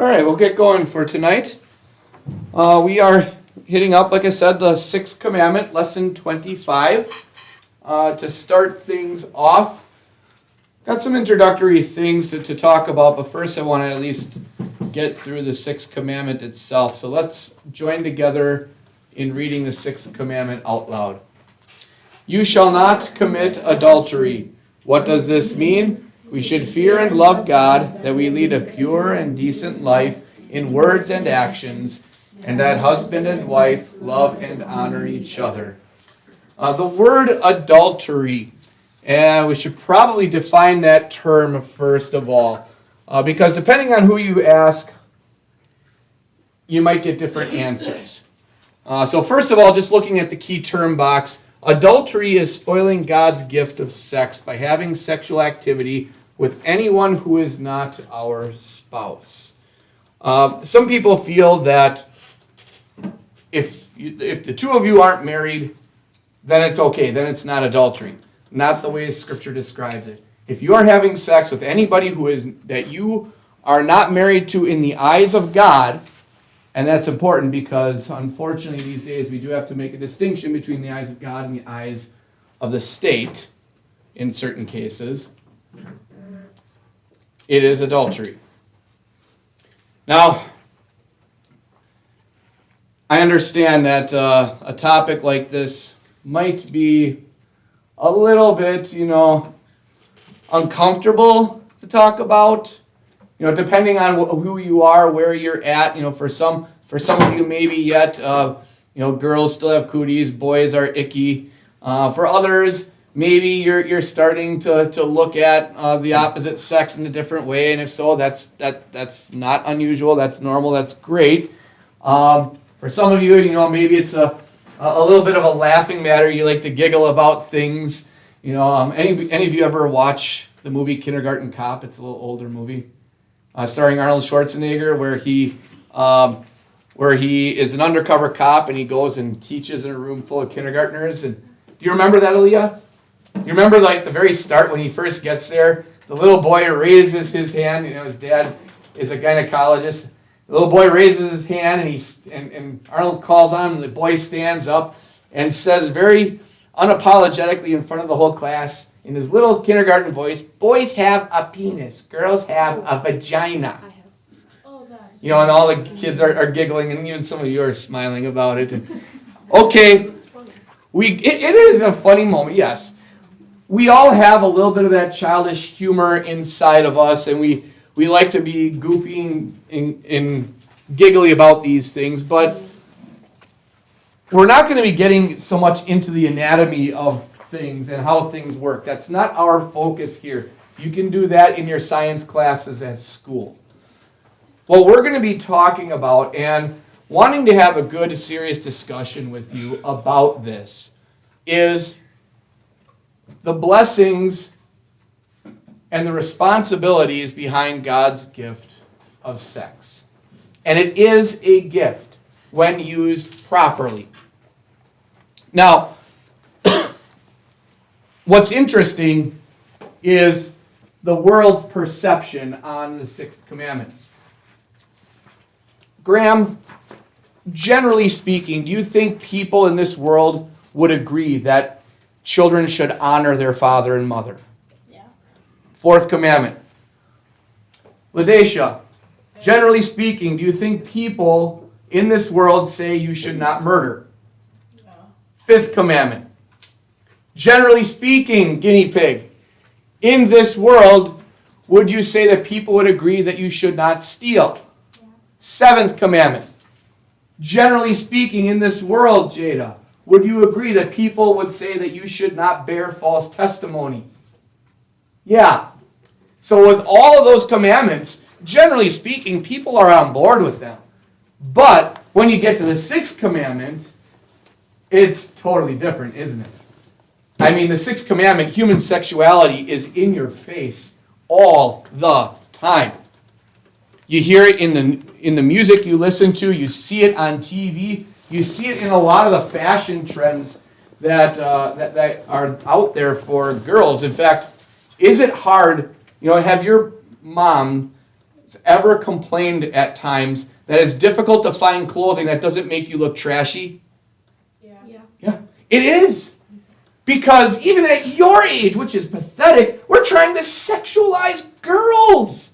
All right, we'll get going for tonight. We are hitting up, like I said, the Sixth Commandment, Lesson 25. To start things off, got some introductory things to talk about, but first I want to at least get through the Sixth Commandment itself. So let's join together in reading the Sixth Commandment out loud. You shall not commit adultery. What does this mean? We should fear and love God, that we lead a pure and decent life in words and actions, and that husband and wife love and honor each other. The word adultery, we should probably define that term first of all, because depending on who you ask, you might get different answers. So first of all, just looking at the key term box, adultery is spoiling God's gift of sex by having sexual activity with anyone who is not our spouse. Some people feel that if the two of you aren't married, then it's okay, then it's not adultery. Not the way Scripture describes it. If you are having sex with anybody that you are not married to in the eyes of God, and that's important because unfortunately these days we do have to make a distinction between the eyes of God and the eyes of the state in certain cases, it is adultery. Now, I understand that a topic like this might be a little bit, uncomfortable to talk about. Depending on who you are, where you're at. For some of you, maybe yet, girls still have cooties, boys are icky. For others, maybe you're starting to look at the opposite sex in a different way, and if so, that's not unusual. That's normal. That's great. For some of you, maybe it's a little bit of a laughing matter. You like to giggle about things. Any of you ever watch the movie Kindergarten Cop? It's a little older movie, starring Arnold Schwarzenegger, where he is an undercover cop and he goes and teaches in a room full of kindergartners. And do you remember that, Aaliyah? You remember the very start when he first gets there? The little boy raises his hand. His dad is a gynecologist. The little boy raises his hand and Arnold calls on him. And the boy stands up and says very unapologetically in front of the whole class in his little kindergarten voice, "Boys have a penis, girls have a vagina." And all the kids are giggling, and even some of you are smiling about it. Okay, it is a funny moment, yes. We all have a little bit of that childish humor inside of us, and we like to be goofy and giggly about these things, but we're not going to be getting so much into the anatomy of things and how things work. That's not our focus here. You can do that in your science classes at school. What we're going to be talking about and wanting to have a good, serious discussion with you about this is the blessings and the responsibilities behind God's gift of sex. And it is a gift when used properly. Now, what's interesting is the world's perception on the Sixth Commandment. Graham, generally speaking, do you think people in this world would agree that children should honor their father and mother? Yeah. Fourth Commandment. Ladesha, generally speaking, do you think people in this world say you should not murder? No. Fifth Commandment. Generally speaking, guinea pig, in this world, would you say that people would agree that you should not steal? Yeah. Seventh Commandment. Generally speaking, in this world, Jada, would you agree that people would say that you should not bear false testimony? Yeah. So with all of those commandments, generally speaking, people are on board with them. But when you get to the Sixth Commandment, it's totally different, isn't it? I mean, the Sixth Commandment, human sexuality, is in your face all the time. You hear it in the music you listen to. You see it on TV. You see it in a lot of the fashion trends that are out there for girls. In fact, is it hard, have your mom ever complained at times that it's difficult to find clothing that doesn't make you look trashy? Yeah, it is. Because even at your age, which is pathetic, we're trying to sexualize girls.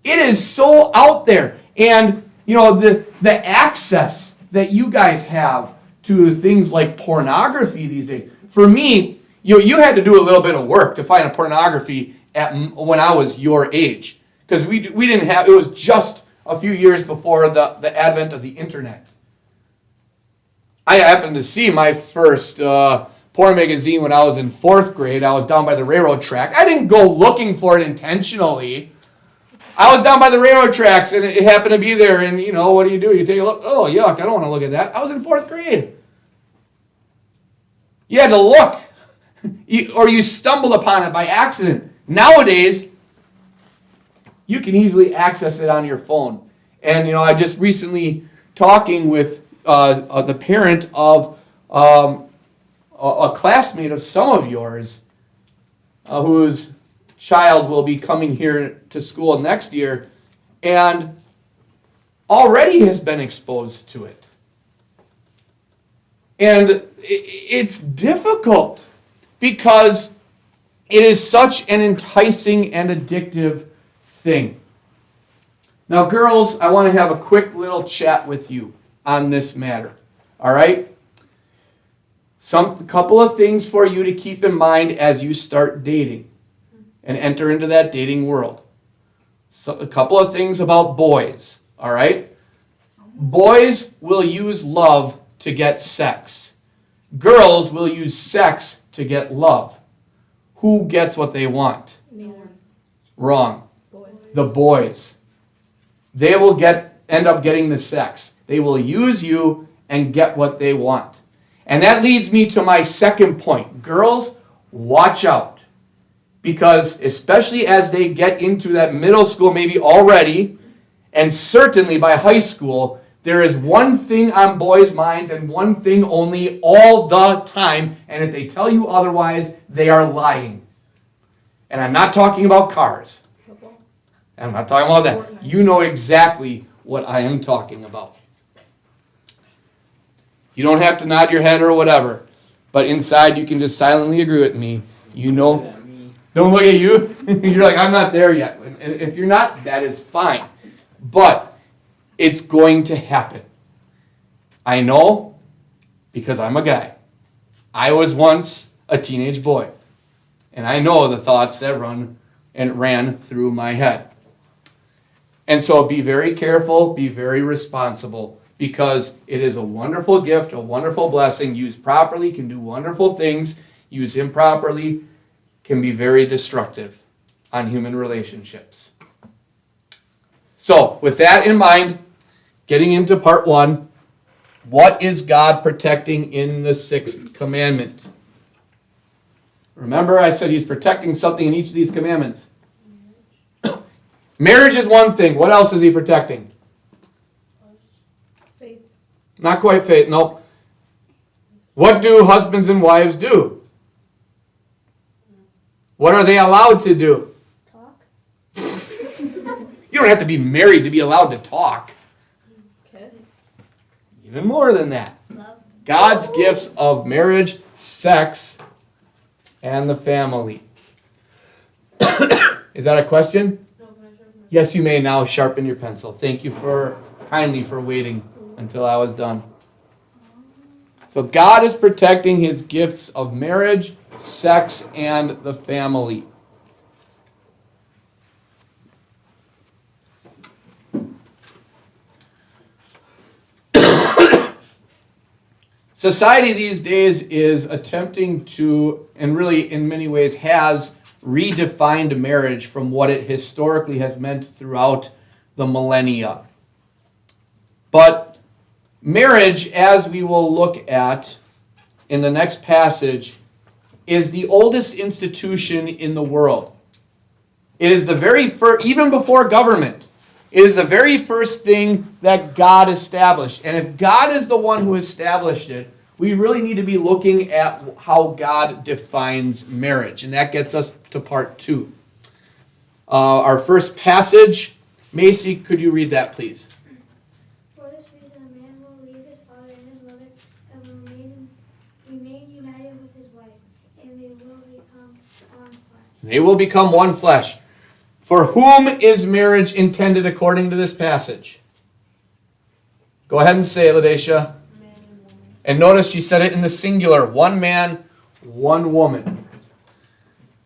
It is so out there. And, the access that you guys have to things like pornography these days. For me, you had to do a little bit of work to find a pornography when I was your age. Because we didn't have, it was just a few years before the advent of the internet. I happened to see my first porn magazine when I was in 4th grade. I was down by the railroad track. I didn't go looking for it intentionally. I was down by the railroad tracks, and it happened to be there. And, what do? You take a look. Oh, yuck, I don't want to look at that. I was in 4th grade. You had to look. Or you stumbled upon it by accident. Nowadays, you can easily access it on your phone. And, I just recently talking with the parent of a classmate of some of yours whose child will be coming here to school next year and already has been exposed to it. And it's difficult because it is such an enticing and addictive thing. Now, girls, I want to have a quick little chat with you on this matter. All right? A couple of things for you to keep in mind as you start dating and enter into that dating world. So, a couple of things about boys. All right? Boys will use love to get sex. Girls will use sex to get love. Who gets what they want? Neither. Wrong. Boys. The boys. They will end up getting the sex. They will use you and get what they want. And that leads me to my second point. Girls, watch out. Because especially as they get into that middle school maybe already, and certainly by high school, there is one thing on boys' minds and one thing only all the time. And if they tell you otherwise, they are lying. And I'm not talking about cars. Football. I'm not talking about that. Fortnite. You know exactly what I am talking about. You don't have to nod your head or whatever, but inside you can just silently agree with me. You know, don't look at you. You're like, I'm not there yet. And if you're not, that is fine. But it's going to happen. I know because I'm a guy. I was once a teenage boy. And I know the thoughts that ran through my head. And so be very careful, be very responsible, because it is a wonderful gift, a wonderful blessing. Used properly can do wonderful things. Used improperly can be very destructive on human relationships. So, with that in mind, getting into part 1, what is God protecting in the 6th commandment? Remember, I said he's protecting something in each of these commandments. Marriage is one thing. What else is he protecting? Faith. Not quite faith, no. What do husbands and wives do? What are they allowed to do? Talk. You don't have to be married to be allowed to talk. Kiss. Even more than that. Love. God's gifts of marriage, sex, and the family. Is that a question? No, can I sharpen it? Yes, you may now sharpen your pencil. Thank you kindly for waiting until I was done. So God is protecting his gifts of marriage, sex, and the family. Society these days is attempting to, and really in many ways has, redefined marriage from what it historically has meant throughout the millennia. But marriage, as we will look at in the next passage, is the oldest institution in the world. It is the very first, even before government, it is the very first thing that God established. And if God is the one who established it, we really need to be looking at how God defines marriage. And that gets us to part 2. Our first passage, Macy, could you read that, please? For this reason, a man will leave his father and his mother and will remain united with his wife, and they will become one flesh. They will become one flesh. For whom is marriage intended according to this passage? Go ahead and say it, Ladesha. Man and woman. And notice she said it in the singular. One man, one woman.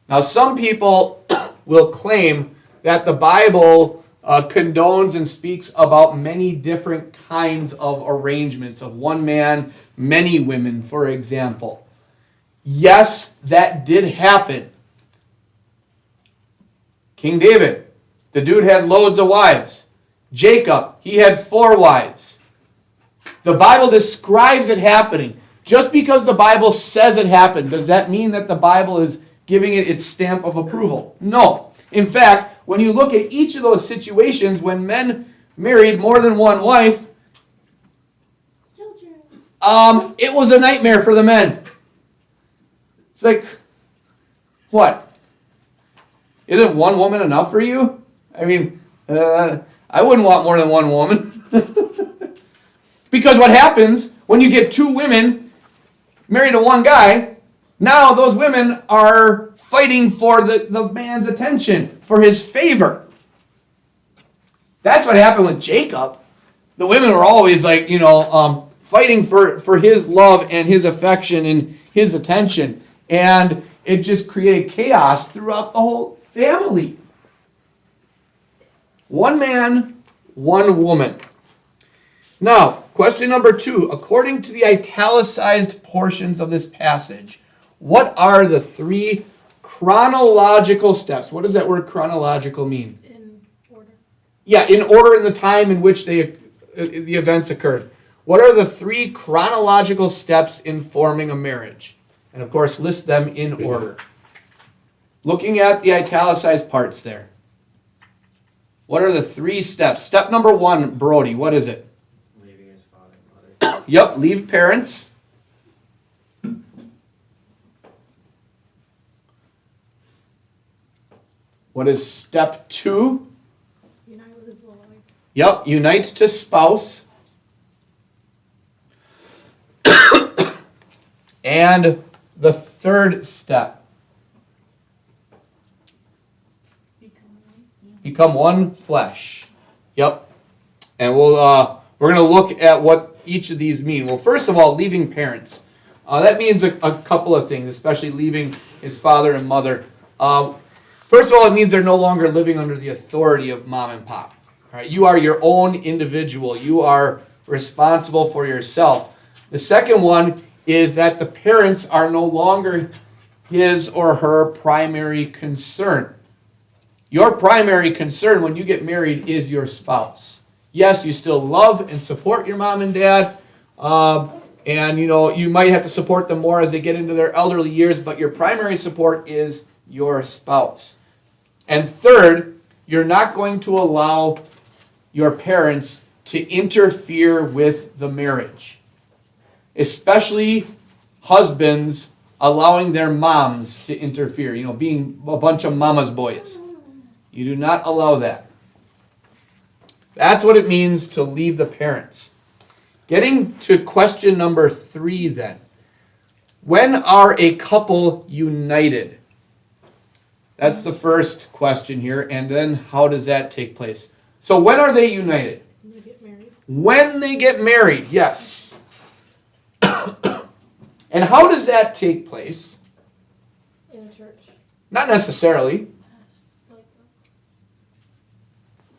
Now some people will claim that the Bible condones and speaks about many different kinds of arrangements of one man, many women, for example. Yes, that did happen. King David, the dude had loads of wives. Jacob, he had 4 wives. The Bible describes it happening. Just because the Bible says it happened, does that mean that the Bible is giving it its stamp of approval? No. In fact, when you look at each of those situations when men married more than one wife, Children. it was a nightmare for the men. It's like, what? Isn't one woman enough for you? I mean, I wouldn't want more than one woman. Because what happens when you get 2 women married to one guy, now those women are fighting for the man's attention, for his favor. That's what happened with Jacob. The women were always like, fighting for his love and his affection and his attention. And it just created chaos throughout the whole family. One man, one woman. Now, question number 2. According to the italicized portions of this passage, what are the 3 chronological steps? What does that word chronological mean? In order. Yeah, in order in the time in which the events occurred. What are the 3 chronological steps in forming a marriage? And of course, list them in order. Looking at the italicized parts there. What are the 3 steps? Step number 1, Brody, what is it? Leaving his father and mother. Yep, leave parents. What is step 2? Unite with his wife. Yep, unite to spouse. And the 3rd step, become one flesh. Yep. And we're going to look at what each of these mean. Well, first of all, leaving parents. That means a couple of things, especially leaving his father and mother. First of all, it means they're no longer living under the authority of mom and pop. All right? You are your own individual. You are responsible for yourself. The second one is that the parents are no longer his or her primary concern. Your primary concern when you get married is your spouse. Yes, you still love and support your mom and dad, and you might have to support them more as they get into their elderly years, but your primary support is your spouse. And third, you're not going to allow your parents to interfere with the marriage. Especially husbands allowing their moms to interfere, being a bunch of mama's boys. You do not allow that. That's what it means to leave the parents. Getting to question number 3 then. When are a couple united? That's the first question here. And then how does that take place? So when are they united? When they get married. When they get married, yes. And how does that take place? In a church. Not necessarily. Like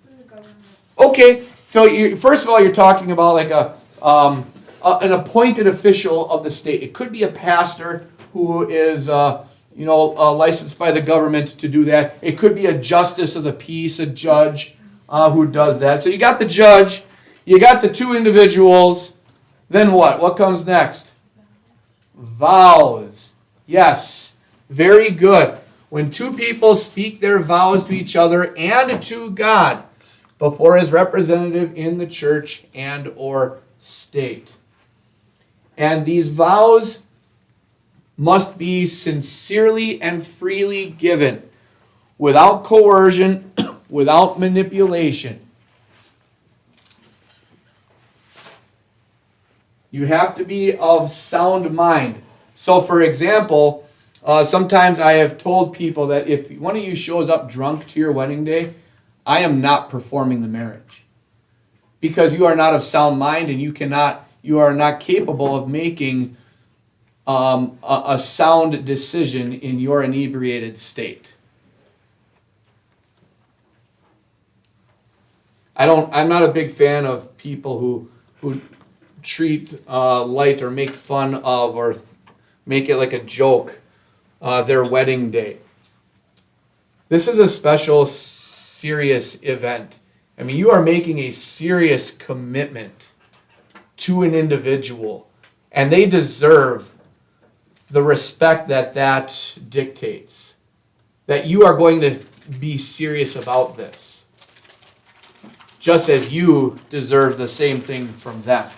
In the government. Okay, so first of all, you're talking about like an appointed official of the state. It could be a pastor who is licensed by the government to do that. It could be a justice of the peace, a judge who does that. So you got the judge, you got the 2 individuals. Then what? What comes next? Vows. Yes, very good. When 2 people speak their vows to each other and to God before his representative in the church and or state. And these vows must be sincerely and freely given. without coercion, without manipulation. You have to be of sound mind. So, for example, sometimes I have told people that if one of you shows up drunk to your wedding day, I am not performing the marriage. Because you are not of sound mind and you are not capable of making a sound decision in your inebriated state. I'm not a big fan of people who treat light or make fun of or make it like a joke their wedding day. This is a special, serious event. I mean, you are making a serious commitment to an individual, and they deserve the respect that dictates. That you are going to be serious about this, just as you deserve the same thing from them.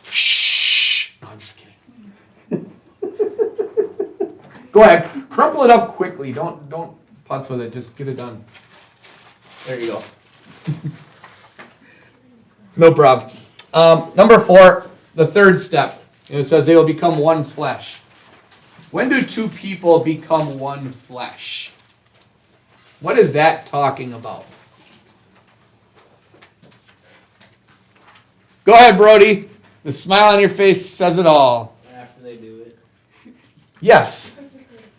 Shh. No, I'm just kidding. Go ahead. Crumple it up quickly. Don't putz with it. Just get it done. There you go. No problem. Number 4, the third step. And it says they will become one flesh. When do two people become one flesh? What is that talking about? Go ahead, Brody. The smile on your face says it all. After they do it. Yes.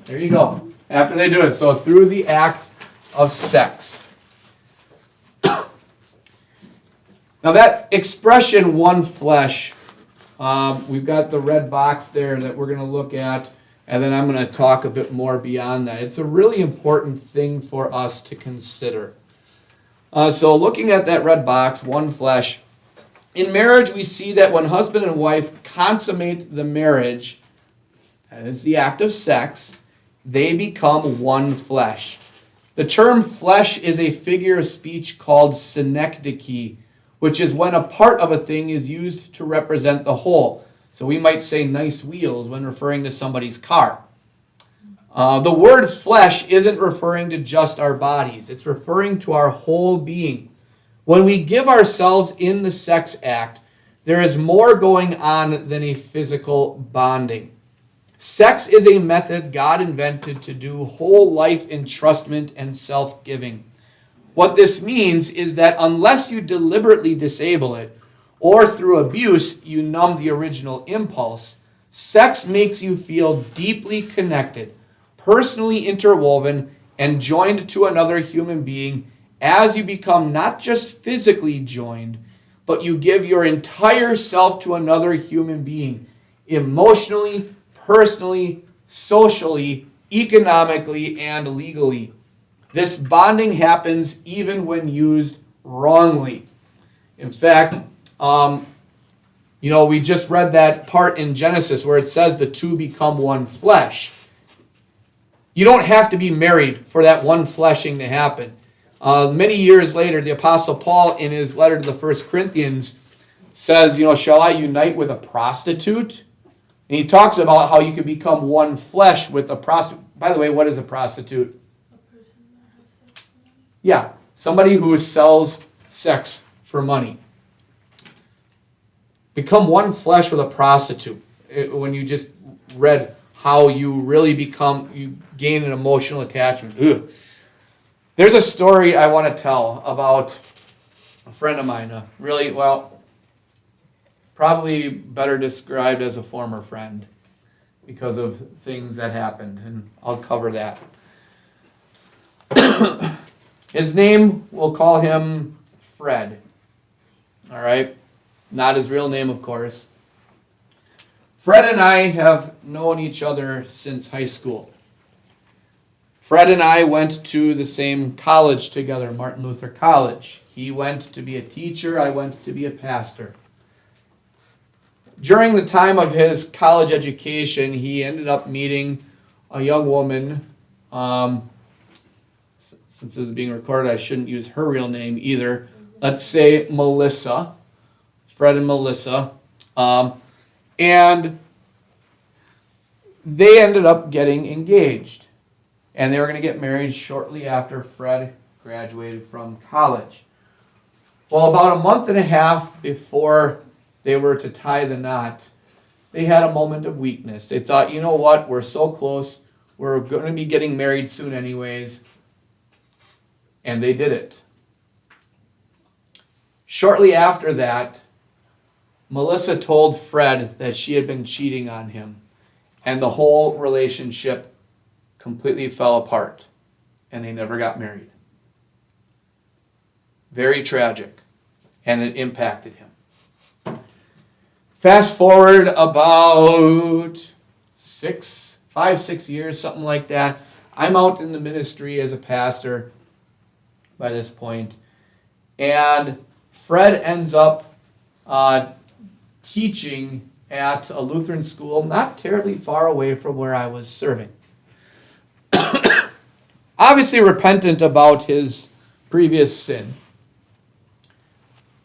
There you go. After they do it. So through the act of sex. Now that expression, one flesh, we've got the red box there that we're going to look at, and then I'm going to talk a bit more beyond that. It's a really important thing for us to consider. So looking at that red box, one flesh, in marriage we see that when husband and wife consummate the marriage, that is the act of sex, they become one flesh. The term flesh is a figure of speech called synecdoche, which is when a part of a thing is used to represent the whole. So we might say nice wheels when referring to somebody's car. The word flesh isn't referring to just our bodies. It's referring to our whole being. When we give ourselves in the sex act, there is more going on than a physical bonding. Sex is a method God invented to do whole life entrustment and self-giving. What this means is that unless you deliberately disable it, or through abuse you numb the original impulse, sex makes you feel deeply connected, personally interwoven, and joined to another human being as you become not just physically joined, but you give your entire self to another human being, emotionally, personally, socially, economically, and legally. This bonding happens even when used wrongly. In fact, we just read that part in Genesis where it says the two become one flesh. You don't have to be married for that one fleshing to happen. Many years later, the Apostle Paul, in his letter to the 1 Corinthians, says, shall I unite with a prostitute? And he talks about how you can become one flesh with a prostitute. By the way, what is a prostitute? Yeah, somebody who sells sex for money. Become one flesh with a prostitute. When you just read how you really you gain an emotional attachment. Ugh. There's a story I want to tell about a friend of mine, probably better described as a former friend because of things that happened, and I'll cover that. His name, we'll call him Fred. All right? Not his real name, of course. Fred and I have known each other since high school. Fred and I went to the same college together, Martin Luther College. He went to be a teacher, I went to be a pastor. During the time of his college education, he ended up meeting a young woman. Since this is being recorded, I shouldn't use her real name either. Let's say Melissa. Fred and Melissa. And they ended up getting engaged. And they were going to get married shortly after Fred graduated from college. Well, about a month and a half before they were to tie the knot, they had a moment of weakness. They thought, you know what, we're so close, we're going to be getting married soon anyways. And they did it. Shortly after that, Melissa told Fred that she had been cheating on him, and the whole relationship completely fell apart, and they never got married. Very tragic, and it impacted him. Fast forward about 5-6 years, something like that. I'm out in the ministry as a pastor by this point, and Fred ends up teaching at a Lutheran school not terribly far away from where I was serving. Obviously repentant about his previous sin.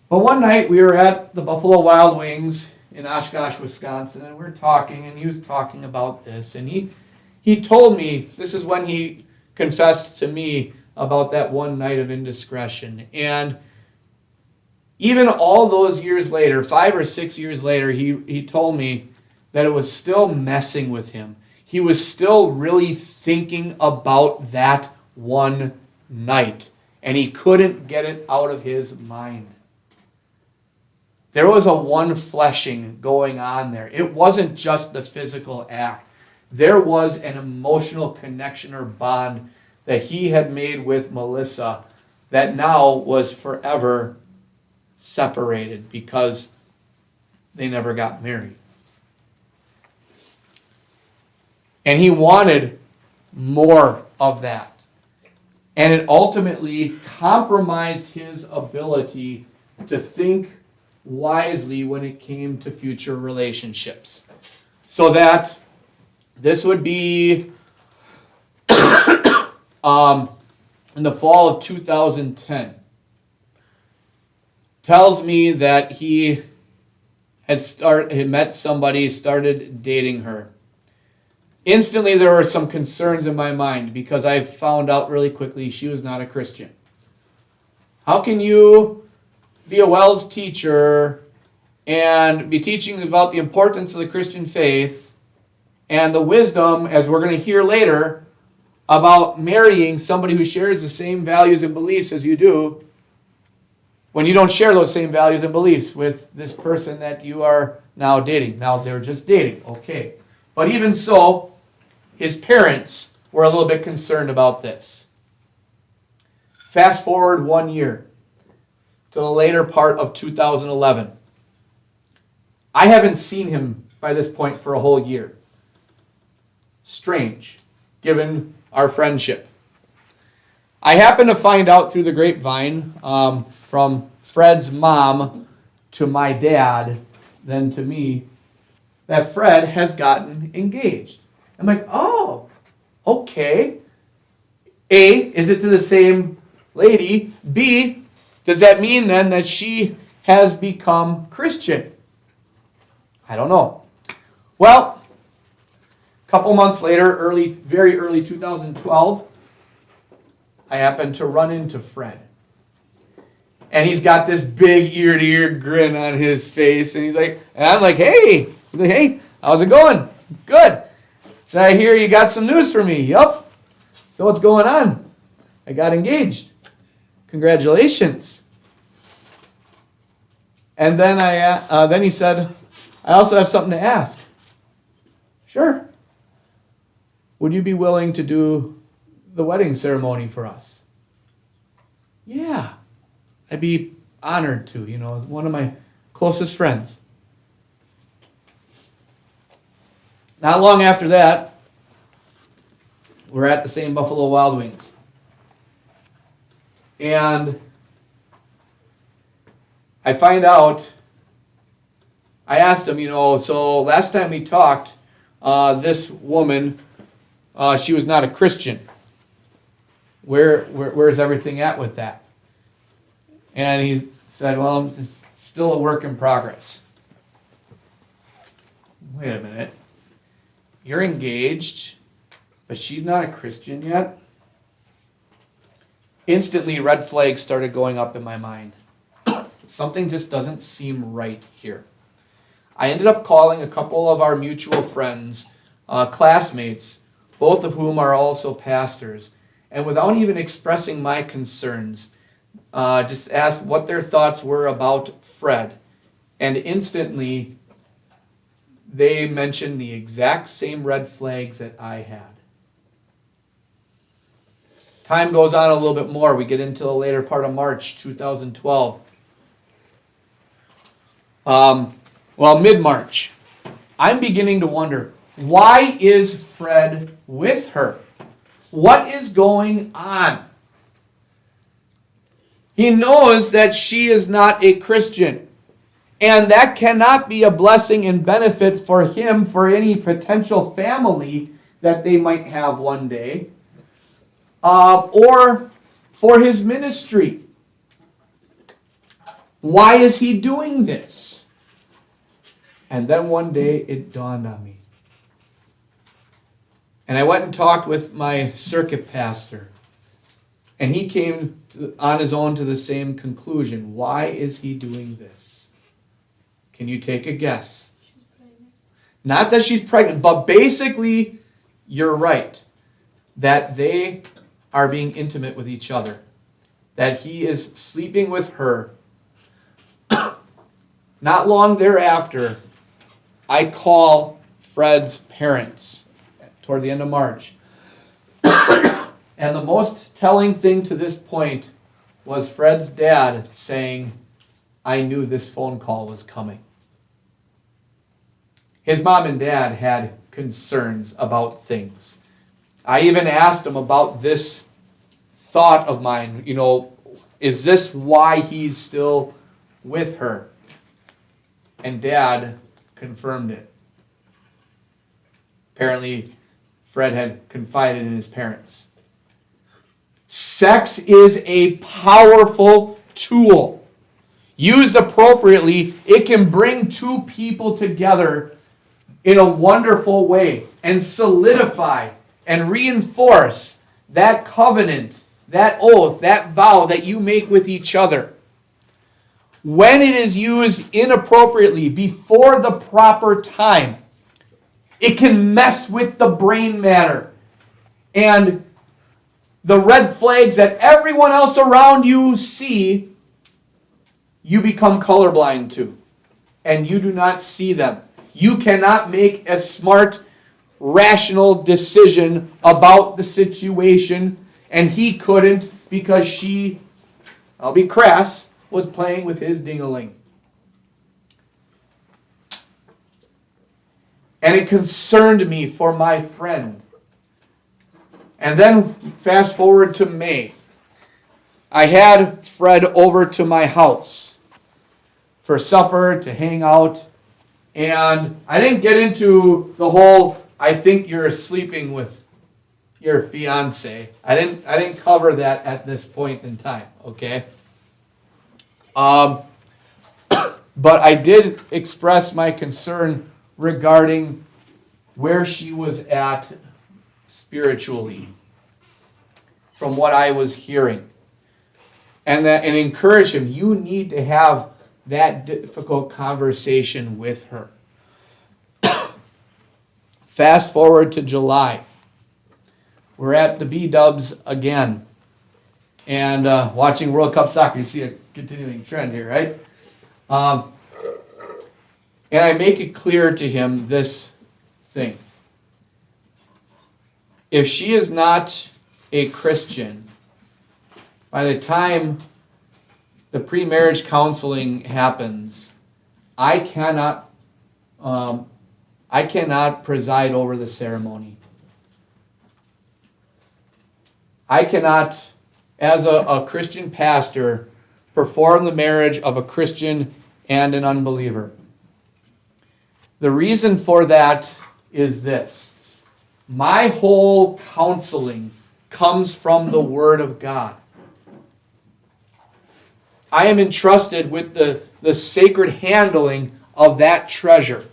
But one night we were at the Buffalo Wild Wings in Oshkosh, Wisconsin, and we were talking, and he was talking about this, and he told me, this is when he confessed to me about that one night of indiscretion. And even all those years later, 5 or 6 years later, he told me that it was still messing with him. He was still really thinking about that one night, and he couldn't get it out of his mind. There was a one fleshing going on there. It wasn't just the physical act. There was an emotional connection or bond that he had made with Melissa that now was forever separated because they never got married. And he wanted more of that. And it ultimately compromised his ability to think wisely when it came to future relationships. So that this would be in the fall of 2010. Tells me that he had met somebody, started dating her. Instantly there were some concerns in my mind because I found out really quickly she was not a Christian. How can you be a WELS teacher and be teaching about the importance of the Christian faith and the wisdom, as we're going to hear later, about marrying somebody who shares the same values and beliefs as you do, when you don't share those same values and beliefs with this person that you are now dating? Now, they're just dating, okay. But even so, his parents were a little bit concerned about this. Fast forward 1 year to the later part of 2011. I haven't seen him by this point for a whole year. Strange, given our friendship. I happened to find out through the grapevine from Fred's mom to my dad, then to me, that Fred has gotten engaged. I'm like, oh, okay. A, is it to the same lady? B, does that mean then that she has become Christian? I don't know. Well, a couple months later, very early 2012, I happened to run into Fred. And he's got this big ear-to-ear grin on his face. And I'm like, hey. He's like, hey, how's it going? Good. So I hear you got some news for me. Yup. So what's going on? I got engaged. Congratulations. And then he said, I also have something to ask. Sure. Would you be willing to do the wedding ceremony for us? Yeah. I'd be honored to, one of my closest friends. Not long after that, we're at the same Buffalo Wild Wings. And I find out, I asked him, so last time we talked, this woman, she was not a Christian. Where's everything at with that? And he said, well, it's still a work in progress. Wait a minute. you're engaged, but she's not a Christian yet. Instantly, red flags started going up in my mind. Something just doesn't seem right here. I ended up calling a couple of our mutual friends, classmates, both of whom are also pastors, and without even expressing my concerns, just asked what their thoughts were about Fred. And instantly, they mentioned the exact same red flags that I had. Time goes on a little bit more. We get into the later part of March 2012. Mid-March. I'm beginning to wonder, why is Fred with her? What is going on? He knows that she is not a Christian. And that cannot be a blessing and benefit for him, for any potential family that they might have one day, or for his ministry. Why is he doing this? And then one day it dawned on me. And I went and talked with my circuit pastor. And he came on his own to the same conclusion. Why is he doing this? Can you take a guess? She's pregnant. Not that she's pregnant, but basically, you're right. That they are being intimate with each other. That he is sleeping with her. Not long thereafter, I call Fred's parents toward the end of March. And the most telling thing to this point was Fred's dad saying, I knew this phone call was coming. His mom and dad had concerns about things. I even asked him about this thought of mine. Is this why he's still with her? And Dad confirmed it. Apparently, Fred had confided in his parents. Sex is a powerful tool. Used appropriately, it can bring two people together in a wonderful way and solidify and reinforce that covenant, that oath, that vow that you make with each other. When it is used inappropriately before the proper time, it can mess with the brain matter. And the red flags that everyone else around you see, you become colorblind to. And you do not see them. You cannot make a smart, rational decision about the situation. And he couldn't because she, I'll be crass, was playing with his ding-a-ling. And it concerned me for my friend. And then fast forward to May. I had Fred over to my house for supper, to hang out. And I didn't get into the whole, I think you're sleeping with your fiance. I didn't cover that at this point in time, okay? But I did express my concern regarding where she was at spiritually from what I was hearing. And encourage him, you need to have that difficult conversation with her. Fast forward to July. We're at the B-Dubs again. And watching World Cup soccer, you see a continuing trend here, right? And I make it clear to him this thing. If she is not a Christian, by the time the pre-marriage counseling happens, I cannot preside over the ceremony. I cannot, as a Christian pastor, perform the marriage of a Christian and an unbeliever. The reason for that is this. My whole counseling comes from the Word of God. I am entrusted with the sacred handling of that treasure.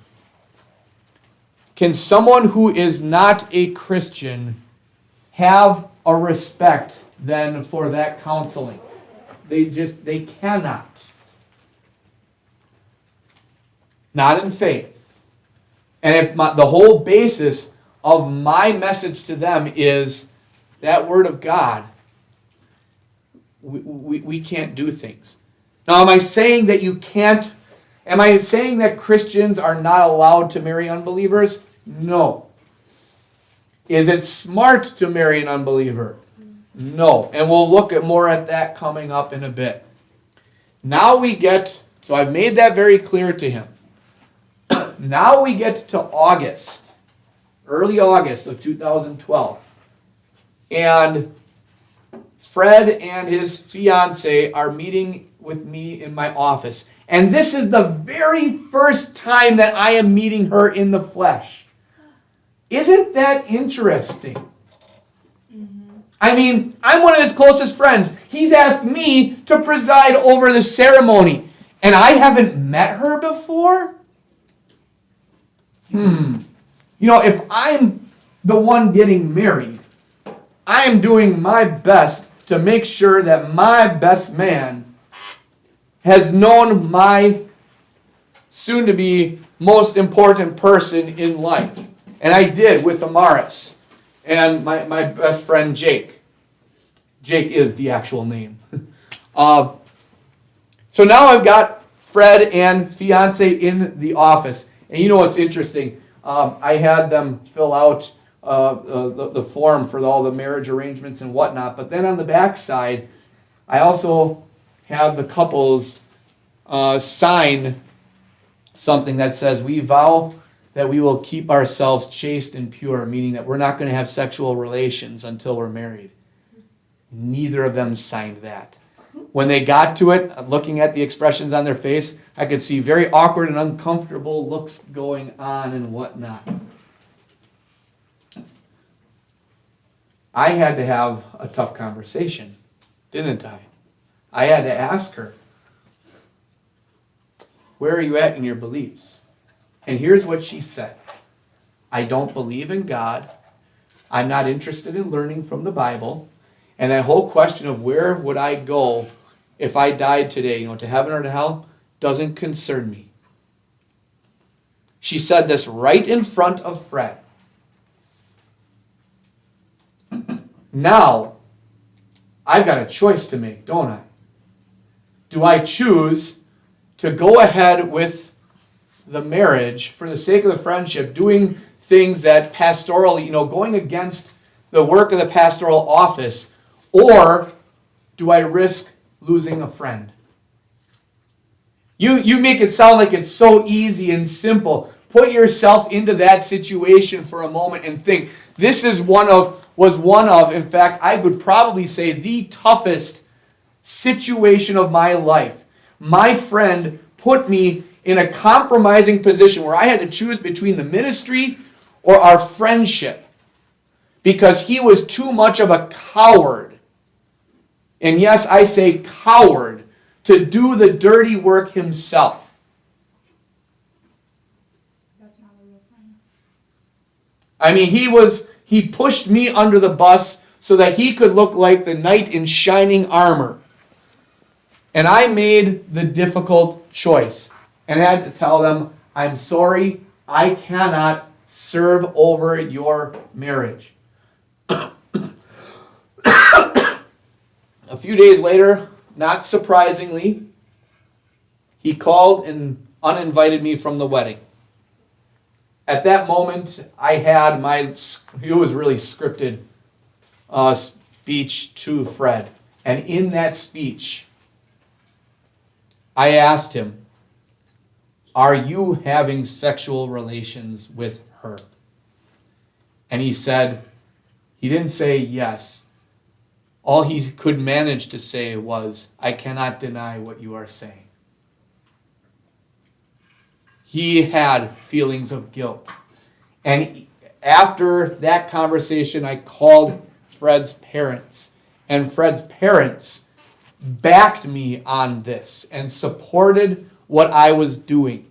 can someone who is not a Christian have a respect then for that counseling? They cannot. Not in faith. And if the whole basis of my message to them is that Word of God, we can't do things. Now, am I saying that you can't? Am I saying that Christians are not allowed to marry unbelievers? No. Is it smart to marry an unbeliever? No. And we'll look at more at that coming up in a bit. Now we get, so I've made that very clear to him. Now we get to August, early August of 2012. And Fred and his fiance are meeting with me in my office. And this is the very first time that I am meeting her in the flesh. Isn't that interesting? Mm-hmm. I mean, I'm one of his closest friends. He's asked me to preside over the ceremony. And I haven't met her before? You know, if I'm the one getting married, I am doing my best to make sure that my best man has known my soon-to-be most important person in life. And I did with Amaris and my best friend Jake. Jake is the actual name. So now I've got Fred and fiance in the office. And you know what's interesting? I had them fill out the form for all the marriage arrangements and whatnot. But then on the back side, I also have the couples sign something that says, we vow that we will keep ourselves chaste and pure, meaning that we're not going to have sexual relations until we're married. Neither of them signed that. When they got to it, looking at the expressions on their face, I could see very awkward and uncomfortable looks going on and whatnot. I had to have a tough conversation, didn't I? I had to ask her, where are you at in your beliefs? And here's what she said. I don't believe in God. I'm not interested in learning from the Bible. And that whole question of where would I go if I died today, to heaven or to hell, doesn't concern me. She said this right in front of Fred. Now, I've got a choice to make, don't I? Do I choose to go ahead with the marriage for the sake of the friendship, doing things that pastorally, going against the work of the pastoral office, or do I risk losing a friend? You make it sound like it's so easy and simple. Put yourself into that situation for a moment and think. This was one of, in fact, I would probably say the toughest situation of my life. My friend put me in a compromising position where I had to choose between the ministry or our friendship because he was too much of a coward. And yes, I say coward, to do the dirty work himself. That's not a real friend. I mean, he pushed me under the bus so that he could look like the knight in shining armor. And I made the difficult choice and had to tell them, I'm sorry, I cannot serve over your marriage. A few days later, not surprisingly, he called and uninvited me from the wedding. At that moment, I had it was really scripted speech to Fred. And in that speech, I asked him, are you having sexual relations with her? And he said, he didn't say yes. All he could manage to say was, I cannot deny what you are saying. He had feelings of guilt. And after that conversation, I called Fred's parents. And Fred's parents backed me on this and supported what I was doing.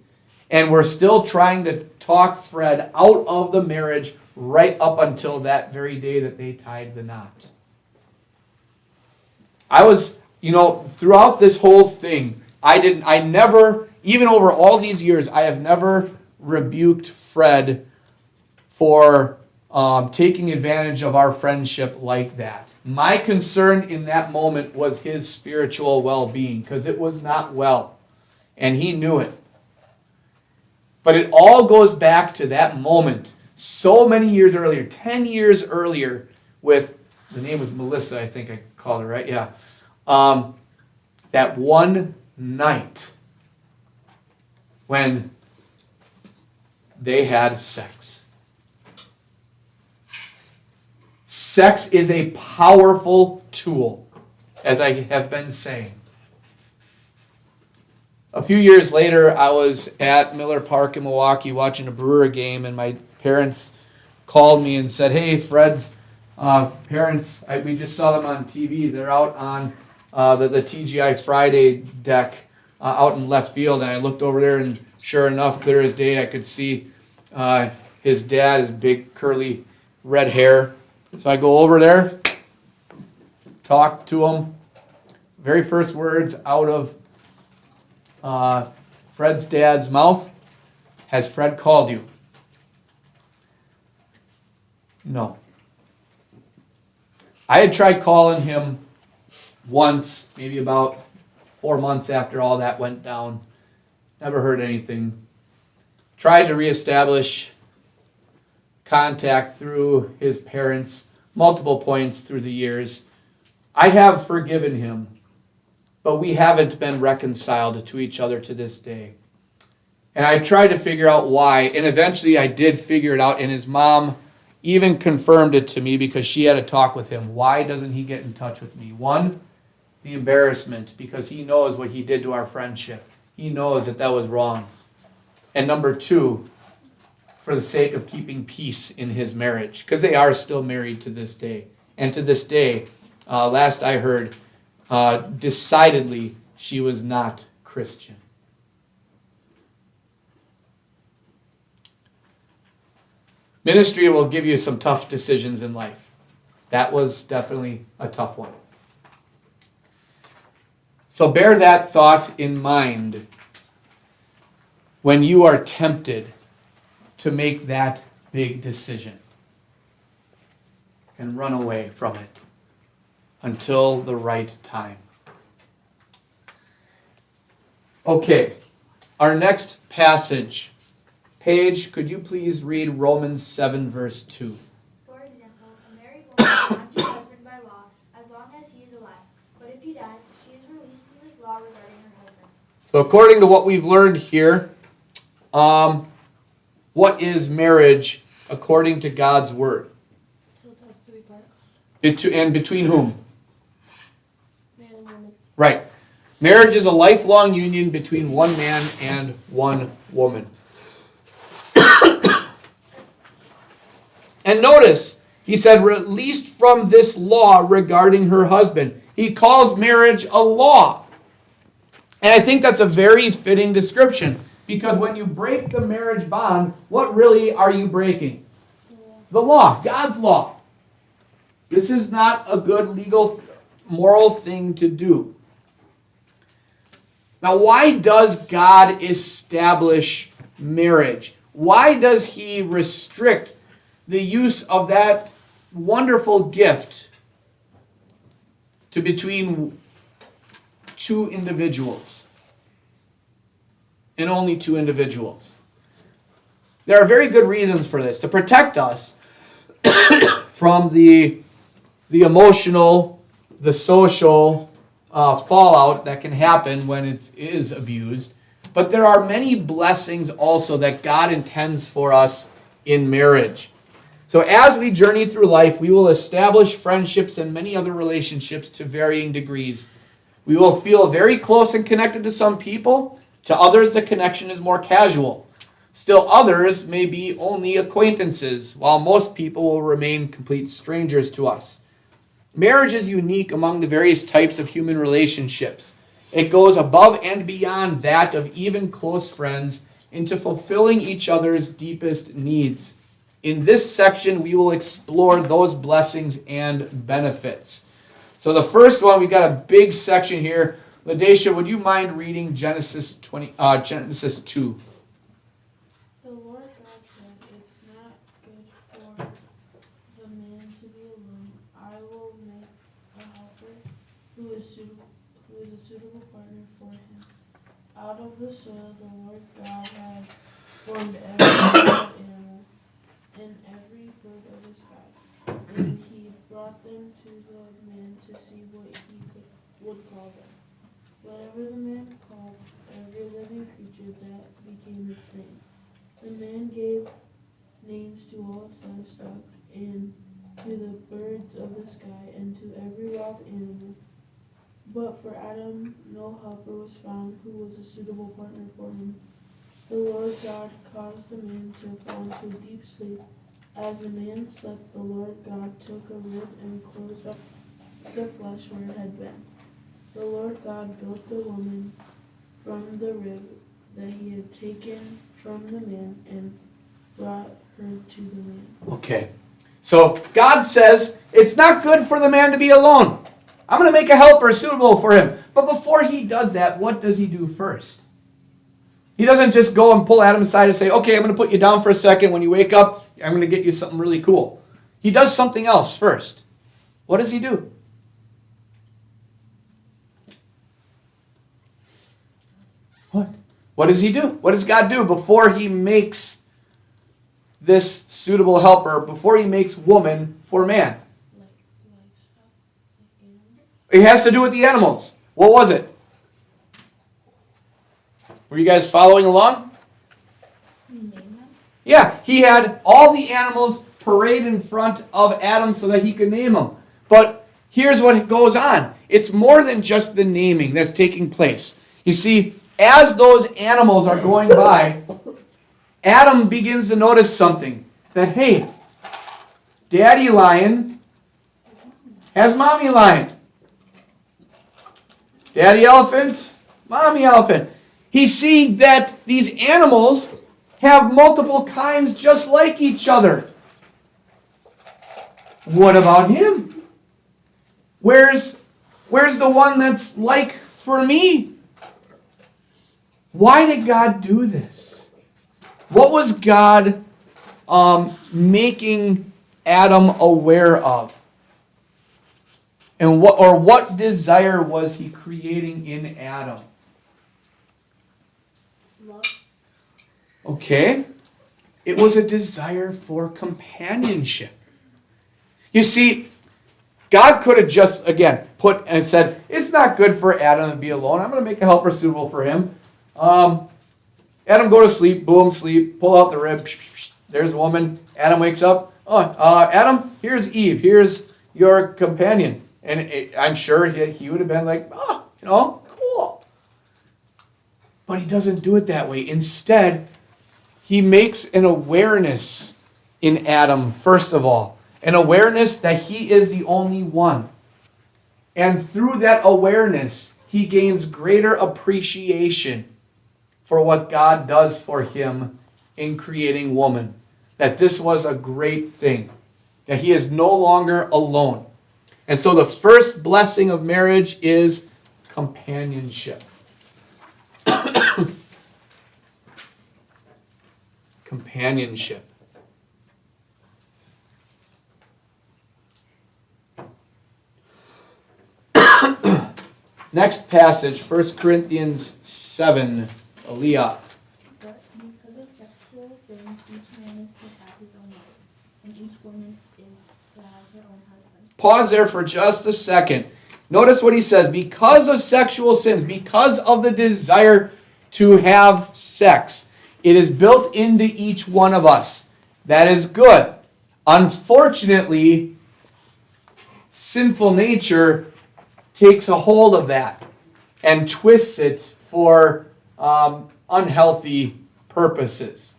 and were still trying to talk Fred out of the marriage right up until that very day that they tied the knot. I was, throughout this whole thing, I never, even over all these years, I have never rebuked Fred for taking advantage of our friendship like that. My concern in that moment was his spiritual well-being, because it was not well, and he knew it. But it all goes back to that moment, so many years earlier, 10 years earlier, with, the name was Melissa, I think I called her, right? Yeah. That one night when they had sex. Sex is a powerful tool, as I have been saying. A few years later, I was at Miller Park in Milwaukee watching a Brewer game, and my parents called me and said, "Hey, Fred's parents, we just saw them on TV. They're out on the TGI Friday deck out in left field." And I looked over there, and sure enough, clear as day, I could see his dad, his big curly red hair. So I go over there, talk to him. Very first words out of Fred's dad's mouth: "Has Fred called you?" No. I had tried calling him once, maybe about 4 months after all that went down. Never heard anything. Tried to reestablish contact through his parents multiple points through the years. I have forgiven him, but we haven't been reconciled to each other to this day. And I tried to figure out why, and eventually I did figure it out, and his mom even confirmed it to me because she had a talk with him. Why doesn't he get in touch with me? One, the embarrassment, because he knows what he did to our friendship. He knows that that was wrong. And number two, for the sake of keeping peace in his marriage, because they are still married to this day. And to this day, last I heard, decidedly she was not Christian. Ministry will give you some tough decisions in life. That was definitely a tough one. So bear that thought in mind when you are tempted to make that big decision, and run away from it until the right time. Okay, our next passage. Paige, could you please read Romans 7, verse 2? For example, a married woman is bound to her husband by law as long as he is alive. But if he dies, she is released from this law regarding her husband. So according to what we've learned here, what is marriage according to God's word? So it has to be part. And between whom? Man and woman. Right. Marriage is a lifelong union between one man and one woman. And notice, he said, released from this law regarding her husband. He calls marriage a law. And I think that's a very fitting description. Because when you break the marriage bond, what really are you breaking? The law, God's law. This is not a good legal, moral thing to do. Now, why does God establish marriage? Why does he restrict the use of that wonderful gift to between two individuals? And only two individuals. There are very good reasons for this. To protect us from the emotional, the social fallout that can happen when it is abused. But there are many blessings also that God intends for us in marriage. So as we journey through life, we will establish friendships and many other relationships to varying degrees. We will feel very close and connected to some people. To others, the connection is more casual. Still others may be only acquaintances, while most people will remain complete strangers to us. Marriage is unique among the various types of human relationships. It goes above and beyond that of even close friends into fulfilling each other's deepest needs. In this section, we will explore those blessings and benefits. So the first one, we've got a big section here. Ladesha, would you mind reading Genesis 2? The Lord God said, "It's not good for the man to be alone. I will make a helper who is a suitable partner for him." Out of the soil, the Lord God had formed every wild animal and every bird of the sky, and he brought them to the man to see what he would call them. Whatever the man called every living creature, that became its name. The man gave names to all its livestock, and to the birds of the sky, and to every wild animal. But for Adam no helper was found who was a suitable partner for him. The Lord God caused the man to fall into a deep sleep. As the man slept, the Lord God took a rib and closed up the flesh where it had been. The Lord God built the woman from the rib that he had taken from the man and brought her to the man. Okay. So God says, it's not good for the man to be alone. I'm going to make a helper suitable for him. But before he does that, what does he do first? He doesn't just go and pull Adam aside and say, okay, I'm going to put you down for a second. When you wake up, I'm going to get you something really cool. He does something else first. What does he do? What does he do? What does God do before he makes this suitable helper, before he makes woman for man? It has to do with the animals. What was it? Were you guys following along? Yeah, he had all the animals parade in front of Adam so that he could name them. But here's what goes on. It's more than just the naming that's taking place. You see, as those animals are going by, Adam begins to notice something. That, hey, Daddy Lion has Mommy Lion. Daddy Elephant, Mommy Elephant. He's seeing that these animals have multiple kinds just like each other. What about him? Where's the one that's like for me? Why did God do this? What was God making Adam aware of? And what desire was he creating in Adam? Love. Okay. It was a desire for companionship. You see, God could have just, again, put and said, it's not good for Adam to be alone. I'm going to make a helper suitable for him. Adam, go to sleep. Boom, sleep. Pull out the rib. There's a woman. Adam wakes up. Adam, here's Eve. Here's your companion. And I'm sure he would have been like, cool. But he doesn't do it that way. Instead, he makes an awareness in Adam, first of all. An awareness that he is the only one. And through that awareness, he gains greater appreciation for what God does for him in creating woman. That this was a great thing. That he is no longer alone. And so the first blessing of marriage is companionship. Companionship. Next passage, 1 Corinthians 7. Aliyah. But because of sexual sin, each man is to have his own wife, and each woman is to have her own husband. Pause there for just a second. Notice what he says. Because of sexual sins, because of the desire to have sex, it is built into each one of us. That is good. Unfortunately, sinful nature takes a hold of that and twists it for unhealthy purposes.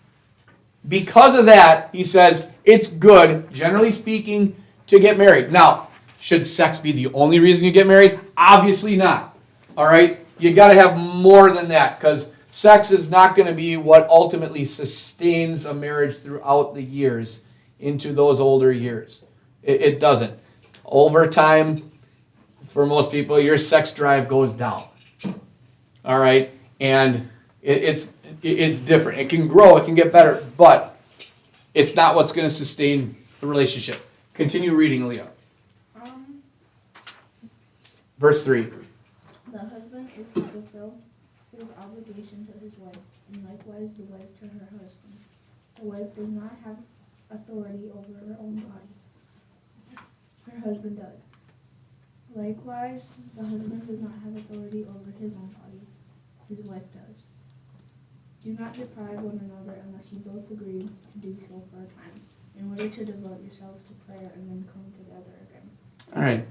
Because of that, he says, it's good, generally speaking, to get married. Now, should sex be the only reason you get married? Obviously not. All right? You got to have more than that, because sex is not going to be what ultimately sustains a marriage throughout the years into those older years. It doesn't. Over time, for most people, your sex drive goes down. All right? And it's different. It can grow, it can get better, but it's not what's going to sustain the relationship. Continue reading, Leah. Verse 3. The husband is to fulfill his obligation to his wife, and likewise the wife to her husband. The wife does not have authority over her own body. Her husband does. Likewise, the husband does not have authority over his own body. His wife does. Do not deprive one another unless you both agree to do so for a time, in order to devote yourselves to prayer and then come together again. All right.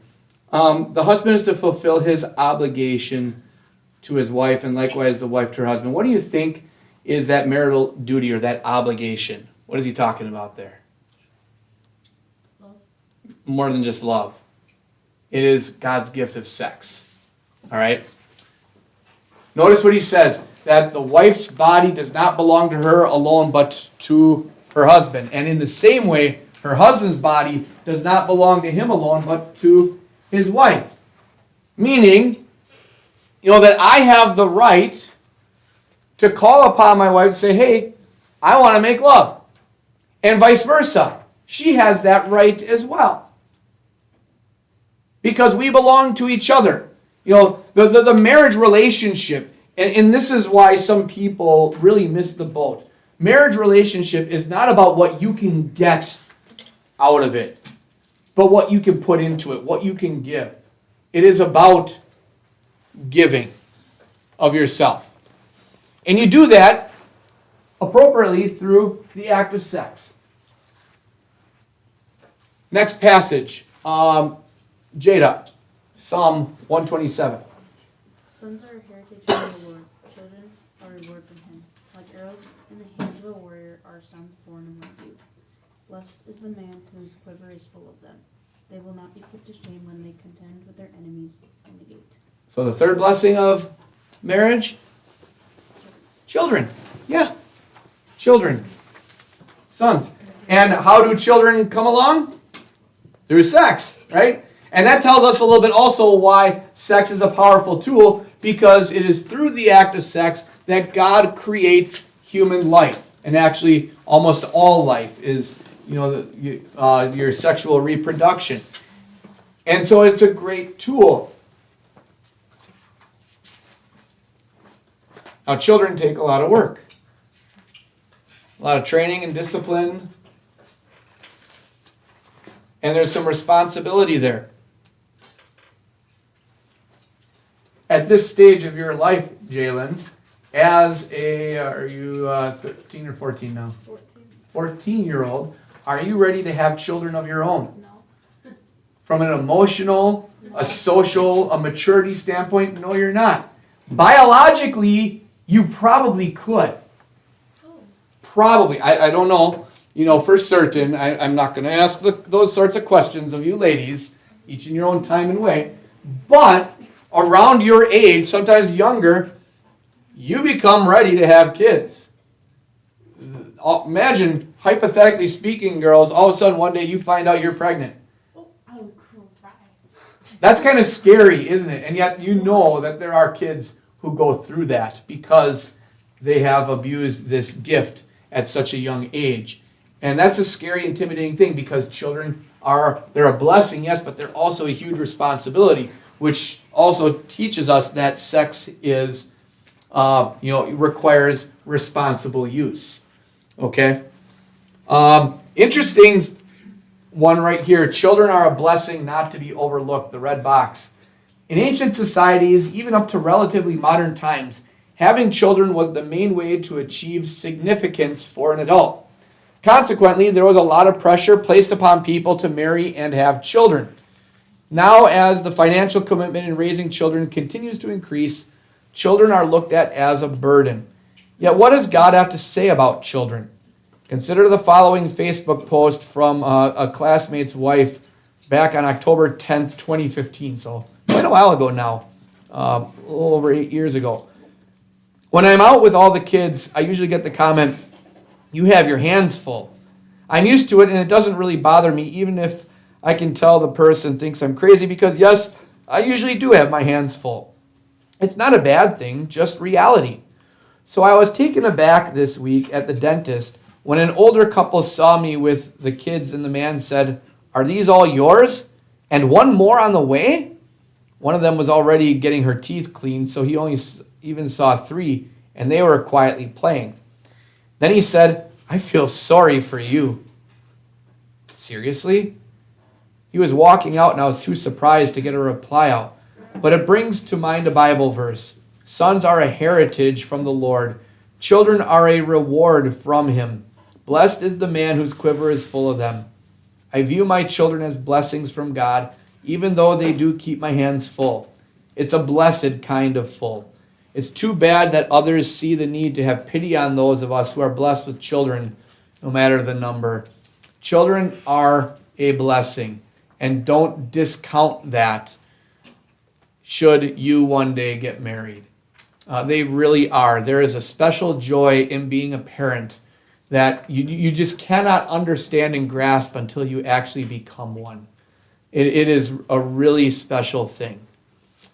The husband is to fulfill his obligation to his wife, and likewise the wife to her husband. What do you think is that marital duty or that obligation? What is he talking about there? Love. More than just love. It is God's gift of sex. All right? Notice what he says, that the wife's body does not belong to her alone, but to her husband. And in the same way, her husband's body does not belong to him alone, but to his wife. Meaning, that I have the right to call upon my wife and say, hey, I want to make love. And vice versa. She has that right as well. Because we belong to each other. The marriage relationship, and this is why some people really miss the boat. Marriage relationship is not about what you can get out of it, but what you can put into it, what you can give. It is about giving of yourself. And you do that appropriately through the act of sex. Next passage, Jada, Psalm 127. Sons are a heritage from the Lord, children are a reward from him. Like arrows in the hands of a warrior are sons born in one's youth. Blessed is the man whose quiver is full of them. They will not be put to shame when they contend with their enemies in the gate. So the third blessing of marriage? Children. Yeah. Children. Sons. And how do children come along? Through sex, right? And that tells us a little bit also why sex is a powerful tool, because it is through the act of sex that God creates human life. And actually, almost all life is, your sexual reproduction. And so it's a great tool. Now, children take a lot of work, a lot of training and discipline, and there's some responsibility there. At this stage of your life, Jalen, are you 13 or 14 now? 14. 14-year-old, are you ready to have children of your own? No. From an emotional, a social, a maturity standpoint, no, you're not. Biologically, you probably could. Oh. Probably. I don't know, for certain. I'm not going to ask those sorts of questions of you ladies, each in your own time and way. But around your age, sometimes younger, you become ready to have kids. Imagine, hypothetically speaking, girls, all of a sudden one day you find out you're pregnant. Oh, I would cry. That's kind of scary, isn't it? And yet you know that there are kids who go through that because they have abused this gift at such a young age. And that's a scary, intimidating thing, because children they're a blessing, yes, but they're also a huge responsibility, which also teaches us that sex is, requires responsible use. Okay? Interesting one right here. Children are a blessing not to be overlooked, the red box. In ancient societies, even up to relatively modern times, having children was the main way to achieve significance for an adult. Consequently, there was a lot of pressure placed upon people to marry and have children. Now, as the financial commitment in raising children continues to increase, children are looked at as a burden. Yet what does God have to say about children? Consider the following Facebook post from a classmate's wife back on October 10th, 2015. So quite a while ago now, a little over 8 years ago. When I'm out with all the kids, I usually get the comment, "You have your hands full." I'm used to it, and it doesn't really bother me, even if I can tell the person thinks I'm crazy, because yes, I usually do have my hands full. It's not a bad thing, just reality. So I was taken aback this week at the dentist when an older couple saw me with the kids, and the man said, "Are these all yours? And one more on the way?" One of them was already getting her teeth cleaned, so he only even saw 3, and they were quietly playing. Then he said, "I feel sorry for you." Seriously? He was walking out, and I was too surprised to get a reply out. But it brings to mind a Bible verse. Sons are a heritage from the Lord. Children are a reward from him. Blessed is the man whose quiver is full of them. I view my children as blessings from God, even though they do keep my hands full. It's a blessed kind of full. It's too bad that others see the need to have pity on those of us who are blessed with children, no matter the number. Children are a blessing, and don't discount that should you one day get married. They really are. There is a special joy in being a parent that you just cannot understand and grasp until you actually become one. It is a really special thing.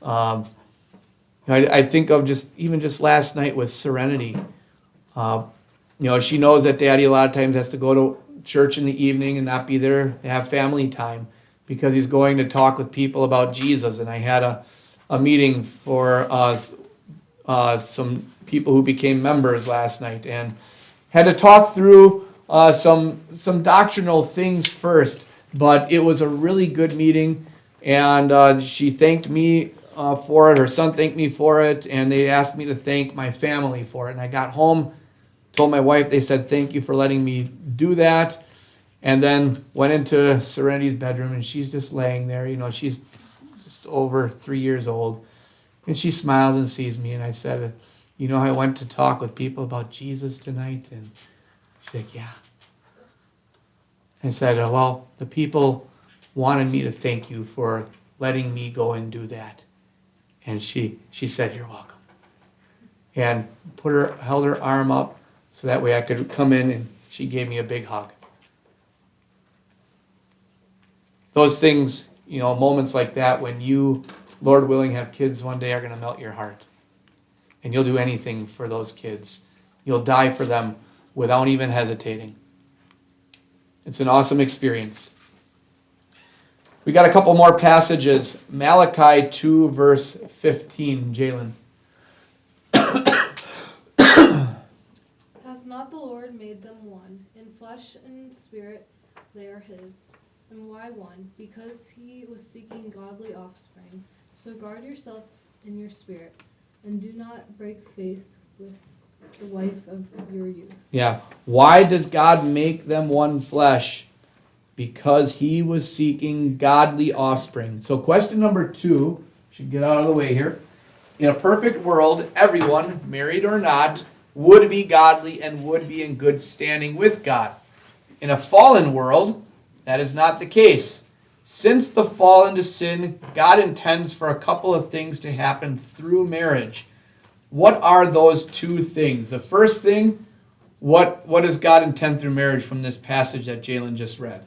I think of just last night with Serenity. She knows that Daddy a lot of times has to go to church in the evening and not be there to have family time because he's going to talk with people about Jesus. And I had a meeting for some people who became members last night and had to talk through some doctrinal things first. But it was a really good meeting, and she thanked me for it. Her son thanked me for it, and they asked me to thank my family for it. And I got home, told my wife, they said, "Thank you for letting me do that." And then went into Serenity's bedroom, and she's just laying there. She's just over 3 years old. And she smiles and sees me, and I said, "I went to talk with people about Jesus tonight." And she's like, "Yeah." I said, "Well, the people wanted me to thank you for letting me go and do that." And she said, "You're welcome." And held her arm up so that way I could come in, and she gave me a big hug. Those things, moments like that when you, Lord willing, have kids one day are going to melt your heart. And you'll do anything for those kids. You'll die for them without even hesitating. It's an awesome experience. We got a couple more passages. Malachi 2, verse 15. Jalen. Has not the Lord made them one? In flesh and in spirit they are his. And why one? Because he was seeking godly offspring. So guard yourself in your spirit, and do not break faith with the wife of your youth. Yeah. Why does God make them one flesh? Because he was seeking godly offspring. So question number 2, should get out of the way here. In a perfect world, everyone, married or not, would be godly and would be in good standing with God. In a fallen world, that is not the case. Since the fall into sin, God intends for a couple of things to happen through marriage. What are those 2 things? The first thing, what does God intend through marriage from this passage that Jalen just read?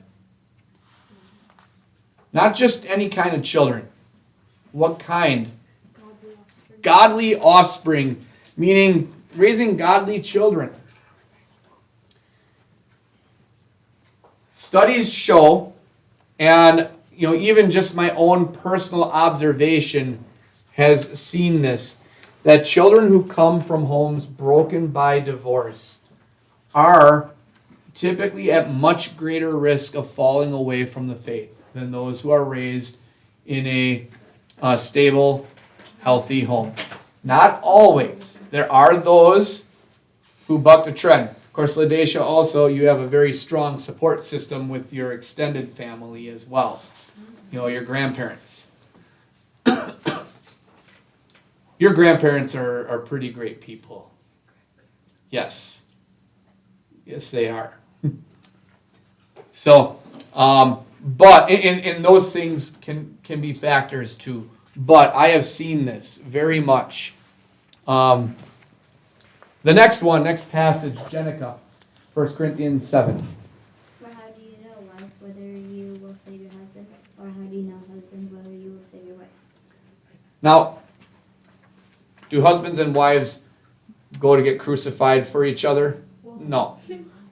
Not just any kind of children. What kind? Godly offspring. Godly offspring, meaning raising godly children. Studies show, and even just my own personal observation has seen this, that children who come from homes broken by divorce are typically at much greater risk of falling away from the faith than those who are raised in a stable, healthy home. Not always. There are those who buck the trend. Of course, Ladacia, also, you have a very strong support system with your extended family as well. Your grandparents. Your grandparents are pretty great people. Yes. Yes, they are. So, but in those things can be factors too. But I have seen this very much. The next passage, Jenica, 1 Corinthians 7. For how do you know, wife, whether you will save your husband? Or how do you know, husband, whether you will save your wife? Now, do husbands and wives go to get crucified for each other? No.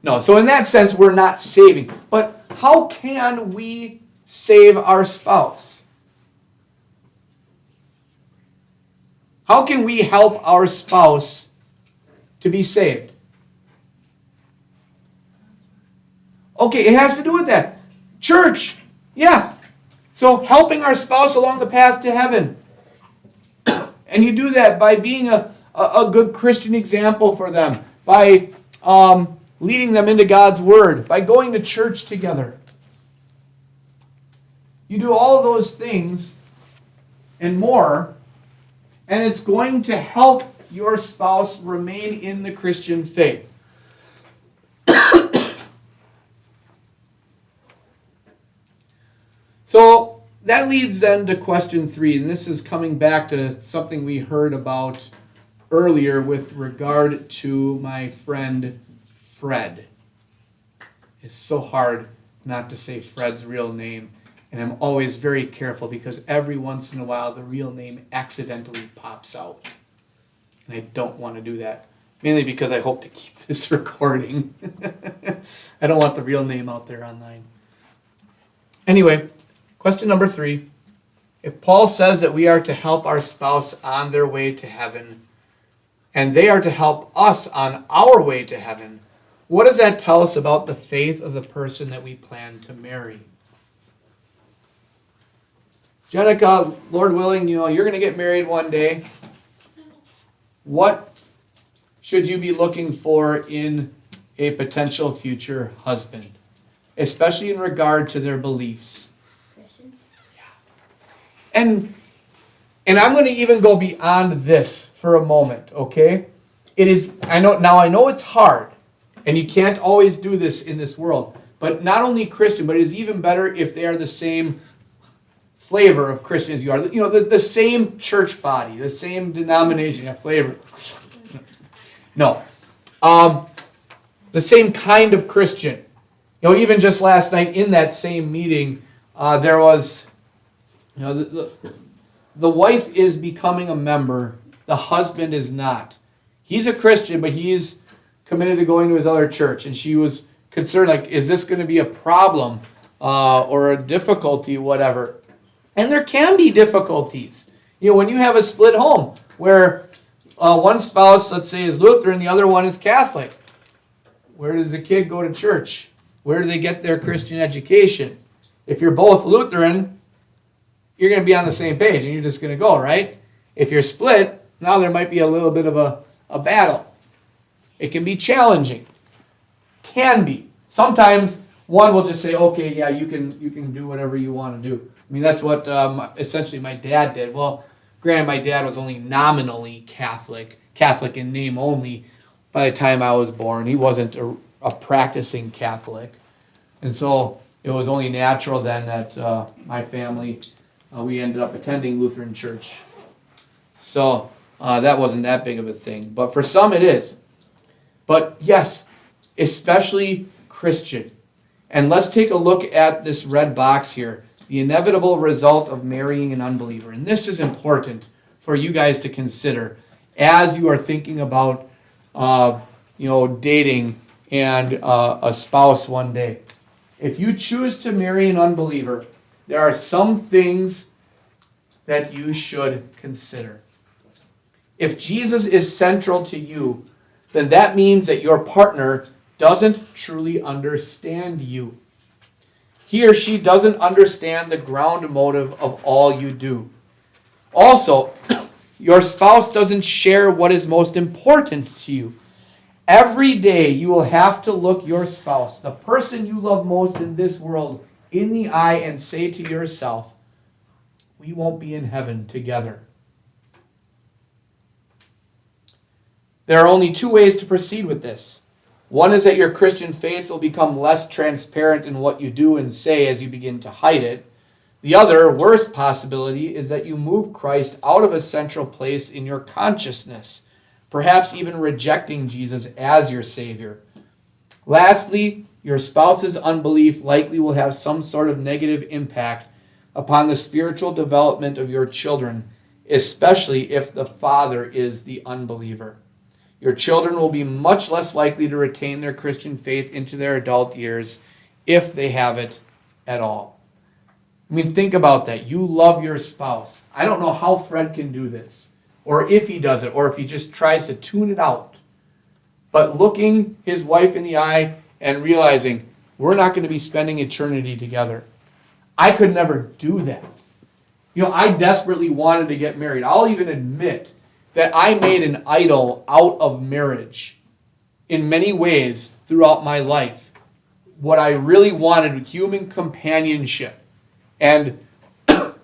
No. So in that sense, we're not saving. But how can we save our spouse? How can we help our spouse to be saved? Okay, it has to do with that. Church, yeah. So helping our spouse along the path to heaven. And you do that by being a good Christian example for them, by leading them into God's Word, by going to church together. You do all of those things and more, and it's going to help your spouse remain in the Christian faith. So that leads then to question 3, and this is coming back to something we heard about earlier with regard to my friend Fred. It's so hard not to say Fred's real name, and I'm always very careful because every once in a while the real name accidentally pops out. And I don't want to do that, mainly because I hope to keep this recording. I don't want the real name out there online. Anyway, question number 3. If Paul says that we are to help our spouse on their way to heaven, and they are to help us on our way to heaven, what does that tell us about the faith of the person that we plan to marry? Jenica, Lord willing, you're going to get married one day. What should you be looking for in a potential future husband, especially in regard to their beliefs? Christian? And I'm going to even go beyond this for a moment, okay? I know it's hard, and you can't always do this in this world, but not only Christian, but it is even better if they are the same flavor of Christian as you are. The same church body, the same denomination, flavor. No. The same kind of Christian. Even just last night in that same meeting, there was, the wife is becoming a member, the husband is not. He's a Christian, but he's committed to going to his other church, and she was concerned, is this going to be a problem or a difficulty, whatever. And there can be difficulties. When you have a split home where one spouse, let's say, is Lutheran, the other one is Catholic. Where does the kid go to church? Where do they get their Christian education? If you're both Lutheran, you're going to be on the same page and you're just going to go, right? If you're split, now there might be a little bit of a battle. It can be challenging. Can be. Sometimes one will just say, okay, yeah, you can do whatever you want to do. That's what essentially my dad did. Well, granted, my dad was only nominally Catholic in name only by the time I was born. He wasn't a practicing Catholic. And so it was only natural then that my family, we ended up attending Lutheran church. So that wasn't that big of a thing. But for some it is. But yes, especially Christian. And let's take a look at this red box here. The inevitable result of marrying an unbeliever. And this is important for you guys to consider as you are thinking about dating and a spouse one day. If you choose to marry an unbeliever, there are some things that you should consider. If Jesus is central to you, then that means that your partner doesn't truly understand you. He or she doesn't understand the ground motive of all you do. Also, your spouse doesn't share what is most important to you. Every day you will have to look your spouse, the person you love most in this world, in the eye and say to yourself, we won't be in heaven together. There are only 2 ways to proceed with this. One is that your Christian faith will become less transparent in what you do and say as you begin to hide it. The other, worst possibility is that you move Christ out of a central place in your consciousness, perhaps even rejecting Jesus as your Savior. Lastly, your spouse's unbelief likely will have some sort of negative impact upon the spiritual development of your children, especially if the father is the unbeliever. Your children will be much less likely to retain their Christian faith into their adult years if they have it at all. I mean, think about that. You love your spouse. I don't know how Fred can do this, or if he does it, or if he just tries to tune it out. But looking his wife in the eye and realizing we're not going to be spending eternity together. I could never do that. I desperately wanted to get married. I'll even admit that I made an idol out of marriage in many ways throughout my life. What I really wanted was human companionship. And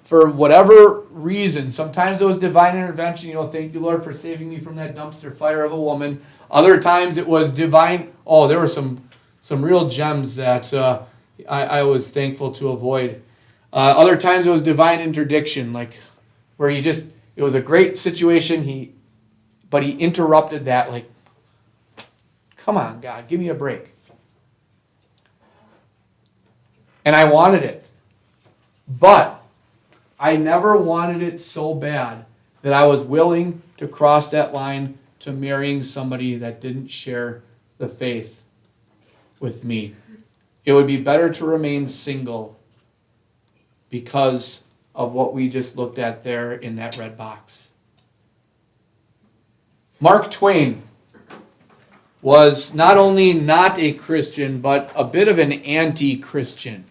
for whatever reason, sometimes it was divine intervention. Thank you, Lord, for saving me from that dumpster fire of a woman. Other times it was divine. Oh, there were some real gems that I was thankful to avoid. Other times it was divine interdiction, like where it was a great situation, but he interrupted that, like, come on, God, give me a break. And I wanted it. But I never wanted it so bad that I was willing to cross that line to marrying somebody that didn't share the faith with me. It would be better to remain single because of what we just looked at there in that red box. Mark Twain was not only not a Christian, but a bit of an anti-Christian.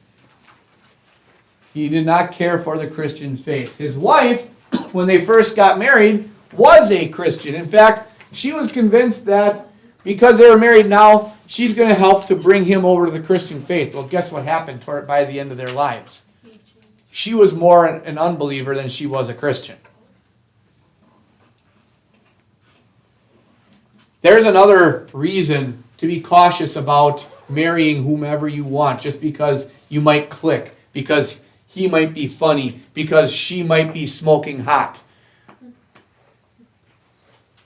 He did not care for the Christian faith. His wife, when they first got married, was a Christian. In fact, she was convinced that because they were married now, she's going to help to bring him over to the Christian faith. Well, guess what happened by the end of their lives? She was more an unbeliever than she was a Christian. There's another reason to be cautious about marrying whomever you want, just because you might click, because he might be funny, because she might be smoking hot.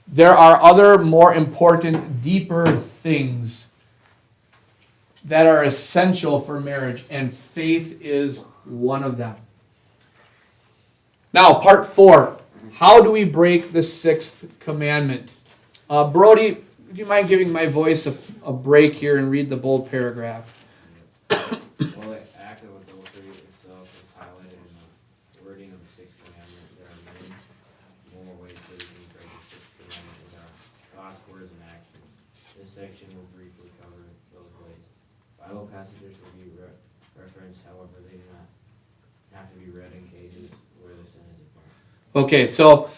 There are other more important, deeper things that are essential for marriage, and faith is one of them. Now, part 4. How do we break the 6th commandment? Brody, would you mind giving my voice a break here and read the bold paragraph? While the act of adultery itself is highlighted in the wording of the Sixth Commandment, there are many more ways that we can break the Sixth Commandment with our thoughts, words, and actions. This section will briefly cover those ways. Bible passages will be referenced, however, they do not have to be read in cases where the sin is apparent. Okay, so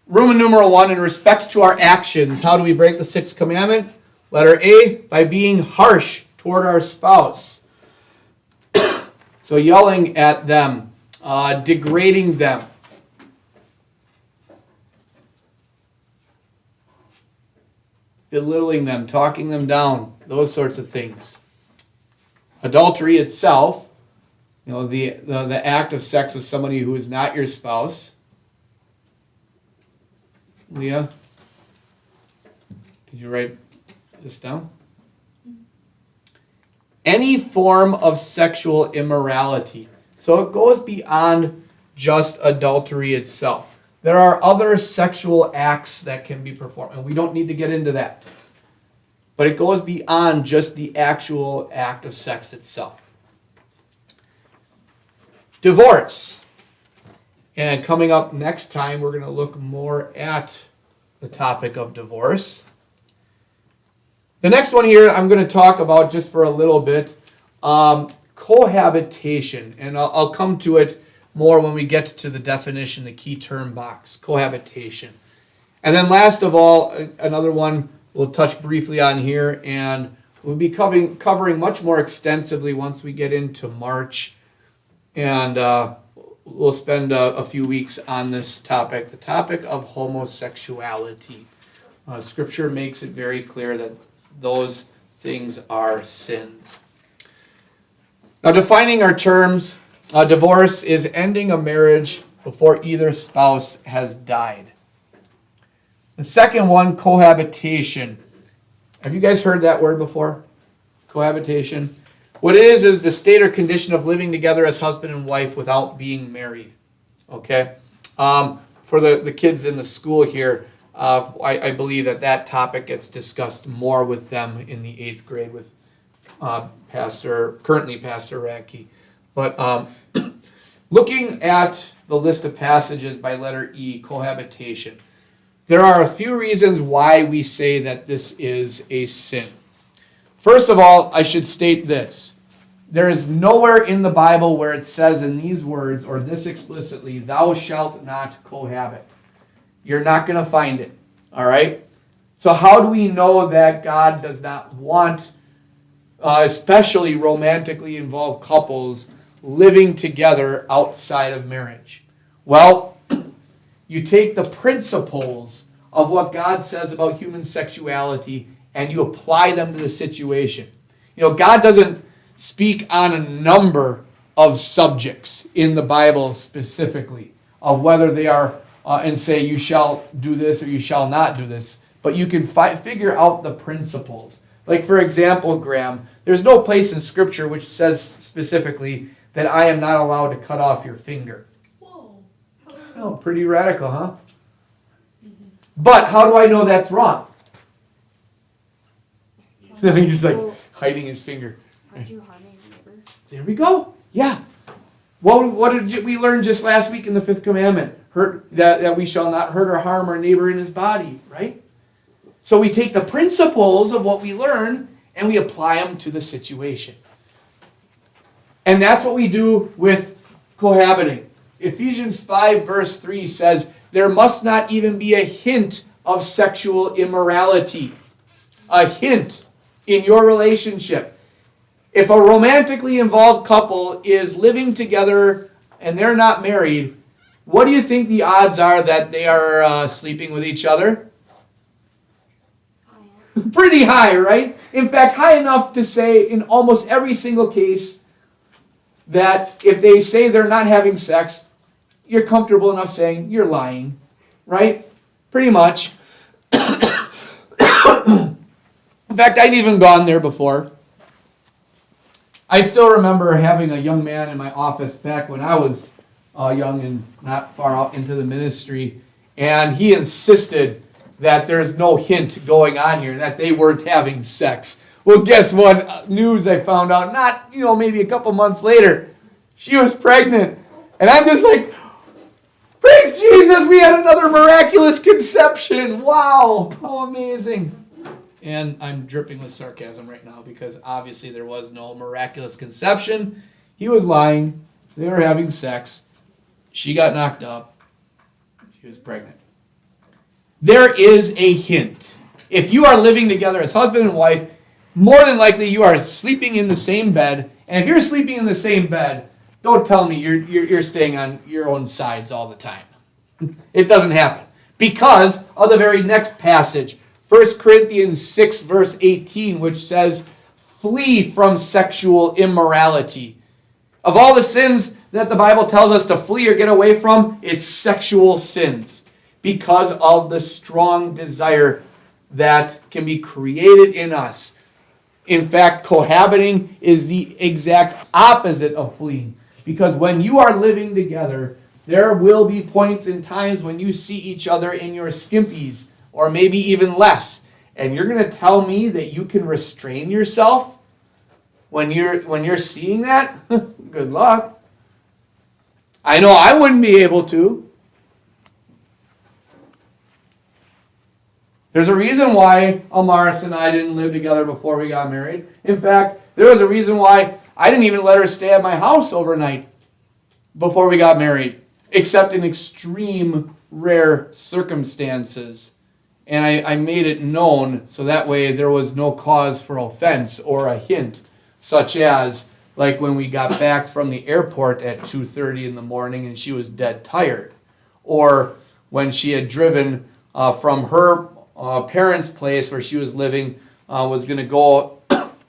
Roman numeral 1, in respect to our actions, how do we break the 6th commandment? Letter A, by being harsh toward our spouse. So yelling at them, degrading them. Belittling them, talking them down, those sorts of things. Adultery itself, the act of sex with somebody who is not your spouse. Leah, did you write this down? Any form of sexual immorality. So it goes beyond just adultery itself. There are other sexual acts that can be performed, and we don't need to get into that. But it goes beyond just the actual act of sex itself. Divorce. And coming up next time, we're going to look more at the topic of divorce. The next one here I'm going to talk about just for a little bit, cohabitation. And I'll come to it more when we get to the definition, the key term box, cohabitation. And then last of all, another one we'll touch briefly on here, and we'll be covering much more extensively once we get into March. And we'll spend a few weeks on this topic, the topic of homosexuality. Scripture makes it very clear that those things are sins. Now, defining our terms, divorce is ending a marriage before either spouse has died. The second one, cohabitation. Have you guys heard that word before? Cohabitation. What it is the state or condition of living together as husband and wife without being married. Okay? For the kids in the school here, I believe that topic gets discussed more with them in the 8th grade with currently Pastor Radke. But looking at the list of passages by letter E, cohabitation, there are a few reasons why we say that this is a sin. First of all, I should state this. There is nowhere in the Bible where it says in these words, or this explicitly, thou shalt not cohabit. You're not going to find it. All right? So how do we know that God does not want, especially romantically involved couples, living together outside of marriage? Well, you take the principles of what God says about human sexuality and you apply them to the situation. God doesn't speak on a number of subjects in the Bible specifically of whether they are and say you shall do this or you shall not do this, but you can figure out the principles. Like, for example, Graham, there's no place in Scripture which says specifically that I am not allowed to cut off your finger. Whoa. Oh, pretty radical, huh? But how do I know that's wrong? He's like hiding his finger. Aren't you harming your neighbor? There we go. Yeah. What did we learn just last week in the 5th commandment? That we shall not hurt or harm our neighbor in his body, right? So we take the principles of what we learn and we apply them to the situation. And that's what we do with cohabiting. Ephesians 5 verse 3 says, there must not even be a hint of sexual immorality. A hint in your relationship. If a romantically involved couple is living together and they're not married, what do you think the odds are that they are sleeping with each other? Pretty high, right? In fact, high enough to say in almost every single case that if they say they're not having sex, you're comfortable enough saying you're lying, right? Pretty much. In fact, I've even gone there before. I still remember having a young man in my office back when I was young and not far out into the ministry, and he insisted that there's no hint going on here, that they weren't having sex. Well, guess what? News I found out, not, maybe a couple months later, she was pregnant. And I'm just like, praise Jesus, we had another miraculous conception. Wow, how amazing. And I'm dripping with sarcasm right now because obviously there was no miraculous conception. He was lying. They were having sex. She got knocked up. She was pregnant. There is a hint. If you are living together as husband and wife, more than likely you are sleeping in the same bed. And if you're sleeping in the same bed, don't tell me you're staying on your own sides all the time. It doesn't happen. Because of the very next passage, 1 Corinthians 6 verse 18, which says, flee from sexual immorality. Of all the sins that the Bible tells us to flee or get away from, it's sexual sins. Because of the strong desire that can be created in us. In fact, cohabiting is the exact opposite of fleeing. Because when you are living together, there will be points and times when you see each other in your skimpies, or maybe even less. And you're going to tell me that you can restrain yourself when you're seeing that? Good luck. I know I wouldn't be able to. There's a reason why Amaris and I didn't live together before we got married. In fact, there was a reason why I didn't even let her stay at my house overnight before we got married, except in extreme rare circumstances. And I made it known so that way there was no cause for offense or a hint, such as like when we got back from the airport at 2:30 in the morning and she was dead tired, or when she had driven from her parents' place where she was living, was going to go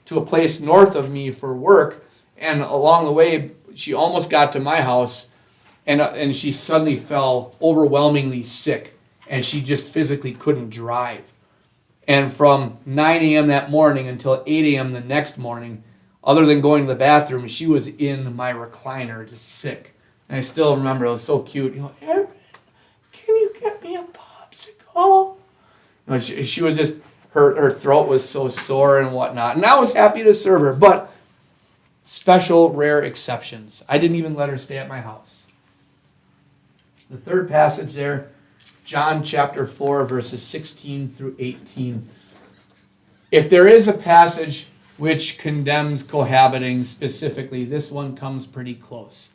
to a place north of me for work, and along the way she almost got to my house, and she suddenly fell overwhelmingly sick. and she just physically couldn't drive. And from 9 a.m. that morning until 8 a.m. the next morning, other than going to the bathroom, she was in my recliner, just sick. And I still remember, it was so cute. Erin, can you get me a popsicle? She was just, her throat was so sore and whatnot. And I was happy to serve her, but special, rare exceptions. I didn't even let her stay at my house. The third passage there, John chapter 4, verses 16 through 18. If there is a passage which condemns cohabiting specifically, this one comes pretty close.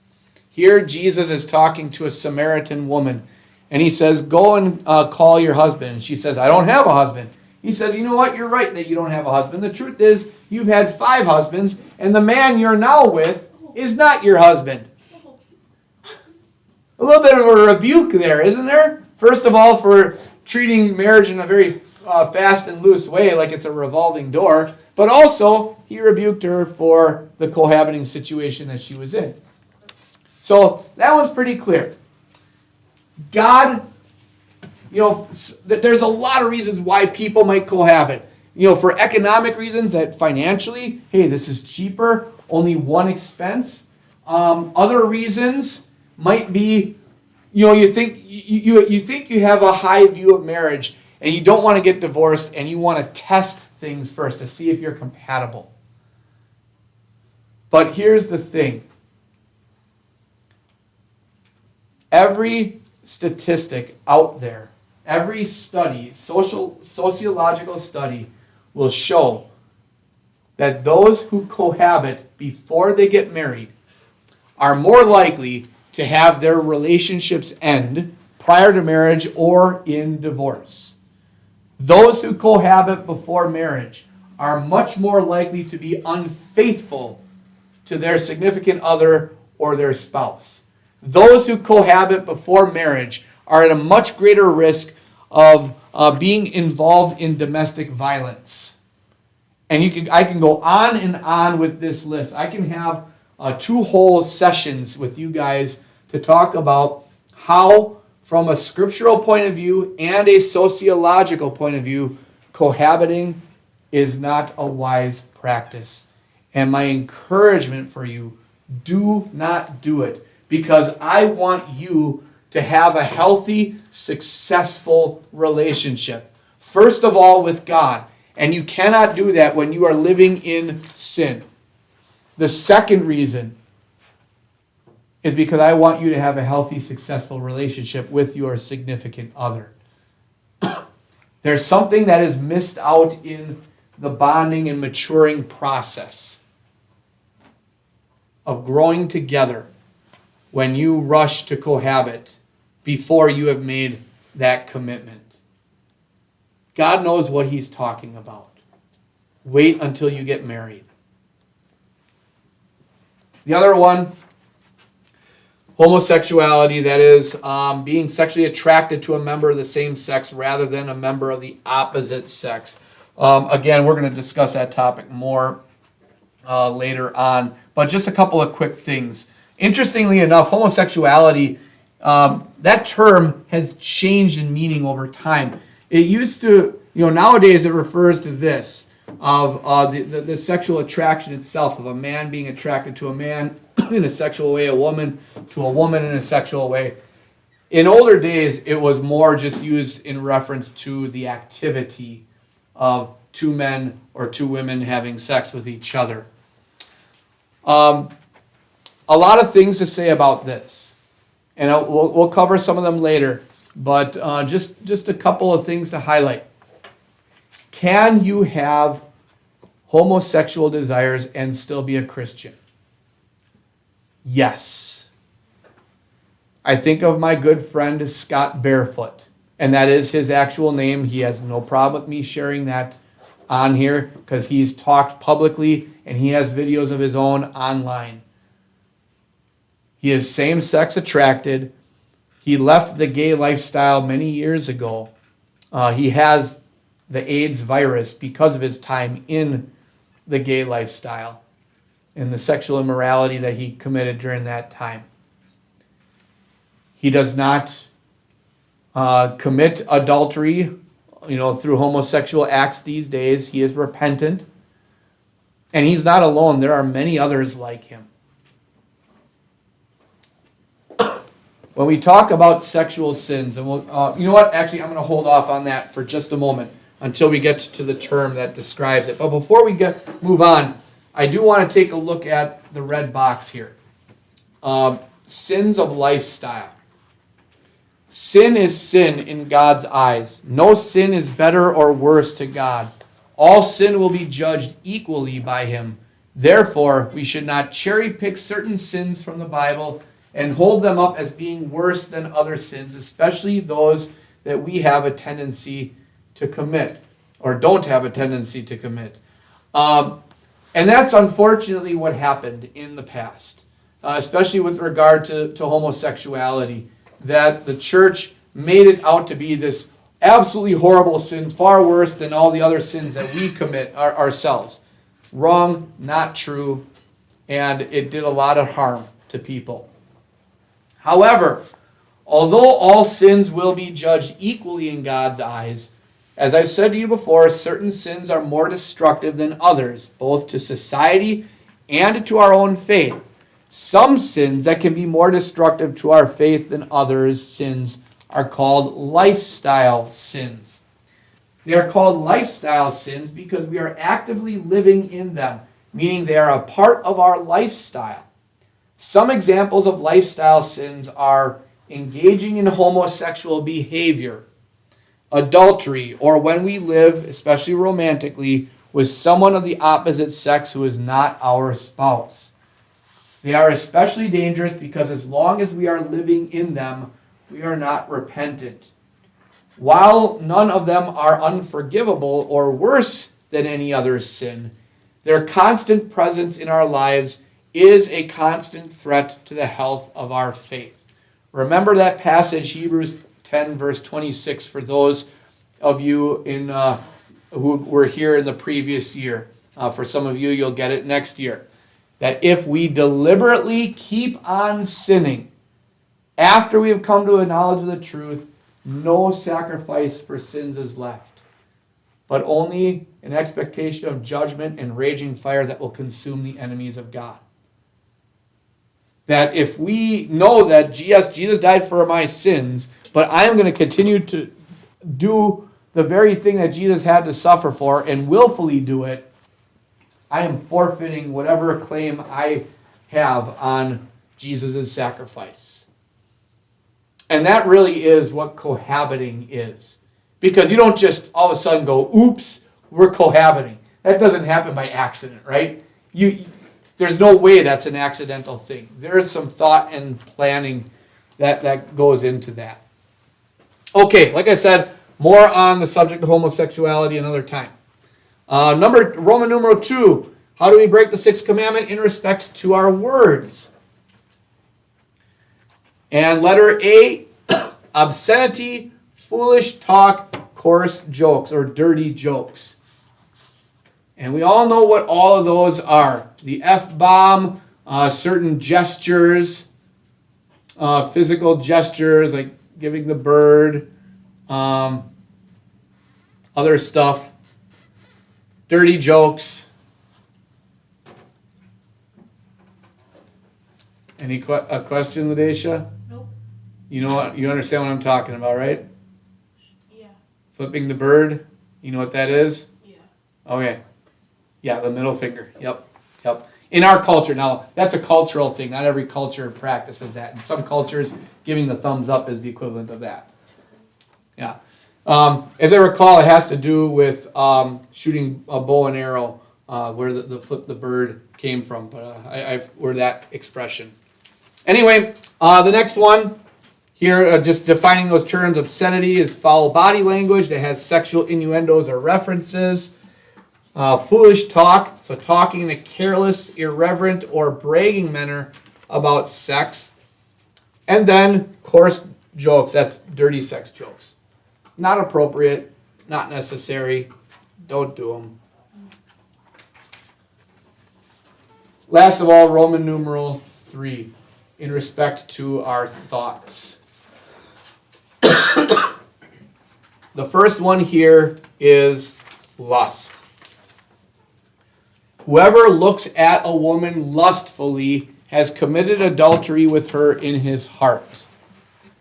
Here Jesus is talking to a Samaritan woman, and he says, go and call your husband. And she says, I don't have a husband. He says, you know what? You're right that you don't have a husband. The truth is, you've had 5 husbands, and the man you're now with is not your husband. A little bit of a rebuke there, isn't there? First of all, for treating marriage in a very fast and loose way, like it's a revolving door. But also, he rebuked her for the cohabiting situation that she was in. So that one's pretty clear. God, there's a lot of reasons why people might cohabit. For economic reasons, that financially, hey, this is cheaper, only one expense. Other reasons might be, you think you have a high view of marriage and you don't want to get divorced and you want to test things first to see if you're compatible. But here's the thing. Every statistic out there, every study, sociological study will show that those who cohabit before they get married are more likely to have their relationships end prior to marriage or in divorce. Those who cohabit before marriage are much more likely to be unfaithful to their significant other or their spouse. Those who cohabit before marriage are at a much greater risk of being involved in domestic violence. And I can go on and on with this list. I can have 2 whole sessions with you guys to talk about how, from a scriptural point of view and a sociological point of view, cohabiting is not a wise practice. And my encouragement for you, do not do it. Because I want you to have a healthy, successful relationship. First of all, with God. And you cannot do that when you are living in sin. The second reason is because I want you to have a healthy, successful relationship with your significant other. There's something that is missed out in the bonding and maturing process of growing together when you rush to cohabit before you have made that commitment. God knows what he's talking about. Wait until you get married. The other one, homosexuality, that is being sexually attracted to a member of the same sex rather than a member of the opposite sex. Again, we're going to discuss that topic more later on, but just a couple of quick things. Interestingly enough, homosexuality, that term has changed in meaning over time. It used to, nowadays it refers to this, of the sexual attraction itself, of a man being attracted to a man in a sexual way, a woman to a woman in a sexual way. In older days, it was more just used in reference to the activity of 2 men or 2 women having sex with each other. A lot of things to say about this, and we'll cover some of them later, but just a couple of things to highlight. Can you have homosexual desires and still be a Christian? Yes. I think of my good friend Scott Barefoot, and that is his actual name. He has no problem with me sharing that on here because he's talked publicly and he has videos of his own online. He is same-sex attracted. He left the gay lifestyle many years ago. He has the AIDS virus because of his time in the gay lifestyle and the sexual immorality that he committed during that time. He does not commit adultery, through homosexual acts these days. He is repentant. And he's not alone. There are many others like him. When we talk about sexual sins, and you know what? Actually, I'm going to hold off on that for just a moment until we get to the term that describes it. But before we move on, I do want to take a look at the red box here. Sins of lifestyle. Sin is sin in God's eyes. No sin is better or worse to God. All sin will be judged equally by him. Therefore, we should not cherry pick certain sins from the Bible and hold them up as being worse than other sins, especially those that we have a tendency to commit or don't have a tendency to commit. And that's unfortunately what happened in the past, especially with regard to homosexuality, that the church made it out to be this absolutely horrible sin, far worse than all the other sins that we commit ourselves. Wrong, not true, and it did a lot of harm to people. However, although all sins will be judged equally in God's eyes, as I've said to you before, certain sins are more destructive than others, both to society and to our own faith. Some sins that can be more destructive to our faith than others' sins are called lifestyle sins. They are called lifestyle sins because we are actively living in them, meaning they are a part of our lifestyle. Some examples of lifestyle sins are engaging in homosexual behavior, adultery, or when we live, especially romantically, with someone of the opposite sex who is not our spouse. They are especially dangerous because as long as we are living in them, we are not repentant. While none of them are unforgivable or worse than any other sin, their constant presence in our lives is a constant threat to the health of our faith. Remember that passage, Hebrews 10, verse 26, for those of you who were here in the previous year. For some of you, you'll get it next year. That if we deliberately keep on sinning after we have come to a knowledge of the truth, no sacrifice for sins is left, but only an expectation of judgment and raging fire that will consume the enemies of God. That if we know that Jesus died for my sins, but I am going to continue to do the very thing that Jesus had to suffer for and willfully do it, I am forfeiting whatever claim I have on Jesus' sacrifice. And that really is what cohabiting is. Because you don't just all of a sudden go, oops, we're cohabiting. That doesn't happen by accident, right? There's no way that's an accidental thing. There is some thought and planning that goes into that. Okay, like I said, more on the subject of homosexuality another time. Roman numeral 2. How do we break the Sixth Commandment? In respect to our words. And letter A, obscenity, foolish talk, coarse jokes, or dirty jokes. And we all know what all of those are. The F-bomb, certain gestures, physical gestures like giving the bird, other stuff, dirty jokes. Any a question, Ladesha? Nope. You know what? You understand what I'm talking about, right? Yeah. Flipping the bird. You know what that is? Yeah. Okay. Yeah, the middle finger. Yep. In our culture, now that's a cultural thing. Not every culture practices that. In some cultures, giving the thumbs up is the equivalent of that. Yeah. As I recall, it has to do with shooting a bow and arrow, where the flip the bird came from. But I've heard that expression. Anyway, the next one here, just defining those terms. Obscenity is foul body language that has sexual innuendos or references. Foolish talk, so talking in a careless, irreverent, or bragging manner about sex. And then coarse jokes, that's dirty sex jokes. Not appropriate, not necessary, don't do them. Last of all, Roman numeral 3, in respect to our thoughts. The first one here is lust. Whoever looks at a woman lustfully has committed adultery with her in his heart.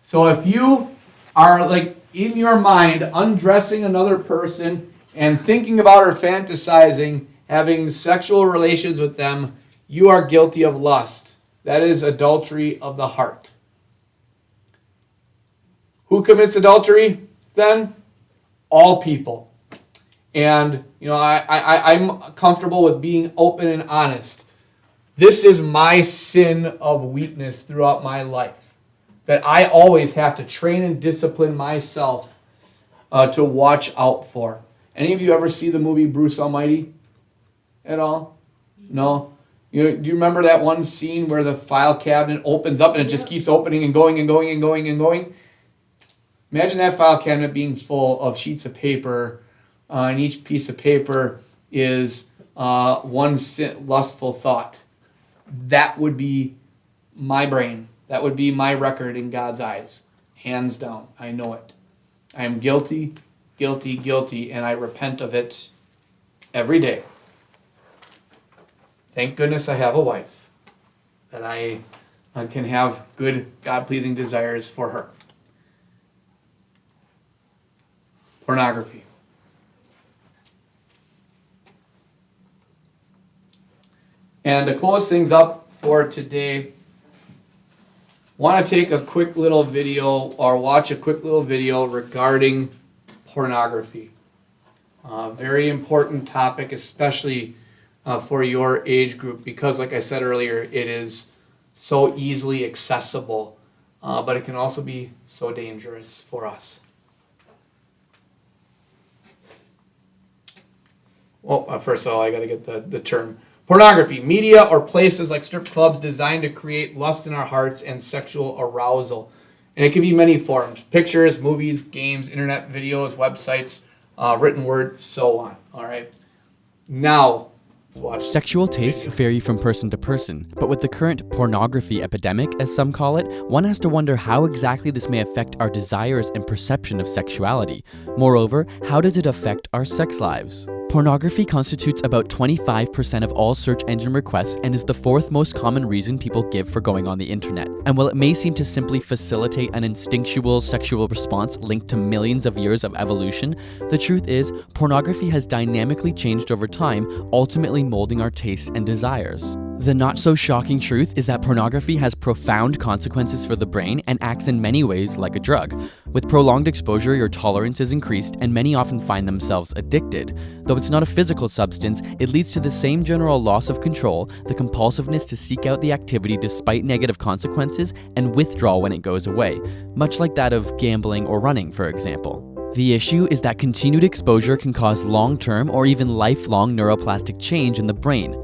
So if you are like in your mind undressing another person and thinking about or fantasizing having sexual relations with them, you are guilty of lust. That is adultery of the heart. Who commits adultery then? All people. And, I'm comfortable with being open and honest. This is my sin of weakness throughout my life, that I always have to train and discipline myself to watch out for. Any of you ever see the movie Bruce Almighty at all? No? Do you remember that one scene where the file cabinet opens up and it just keeps opening and going and going and going and going? Imagine that file cabinet being full of sheets of paper, and each piece of paper is one lustful thought. That would be my brain. That would be my record in God's eyes. Hands down. I know it. I am guilty, guilty, guilty, and I repent of it every day. Thank goodness I have a wife, that I can have good, God-pleasing desires for her. Pornography. And to close things up for today, I want to take a quick little video or watch a quick little video regarding pornography. Very important topic, especially for your age group, because like I said earlier, it is so easily accessible, but it can also be so dangerous for us. Well, first of all, I got to get the term. Pornography, media or places like strip clubs designed to create lust in our hearts and sexual arousal. And it can be many forms: pictures, movies, games, internet videos, websites, written word, so on. All right. Now, let's watch. Sexual tastes vary from person to person, but with the current pornography epidemic, as some call it, one has to wonder how exactly this may affect our desires and perception of sexuality. Moreover, how does it affect our sex lives? Pornography constitutes about 25% of all search engine requests and is the fourth most common reason people give for going on the internet. And while it may seem to simply facilitate an instinctual sexual response linked to millions of years of evolution, the truth is, pornography has dynamically changed over time, ultimately molding our tastes and desires. The not-so-shocking truth is that pornography has profound consequences for the brain and acts in many ways like a drug. With prolonged exposure, your tolerance is increased, and many often find themselves addicted. Though it's not a physical substance, it leads to the same general loss of control, the compulsiveness to seek out the activity despite negative consequences, and withdrawal when it goes away, much like that of gambling or running, for example. The issue is that continued exposure can cause long-term or even lifelong neuroplastic change in the brain.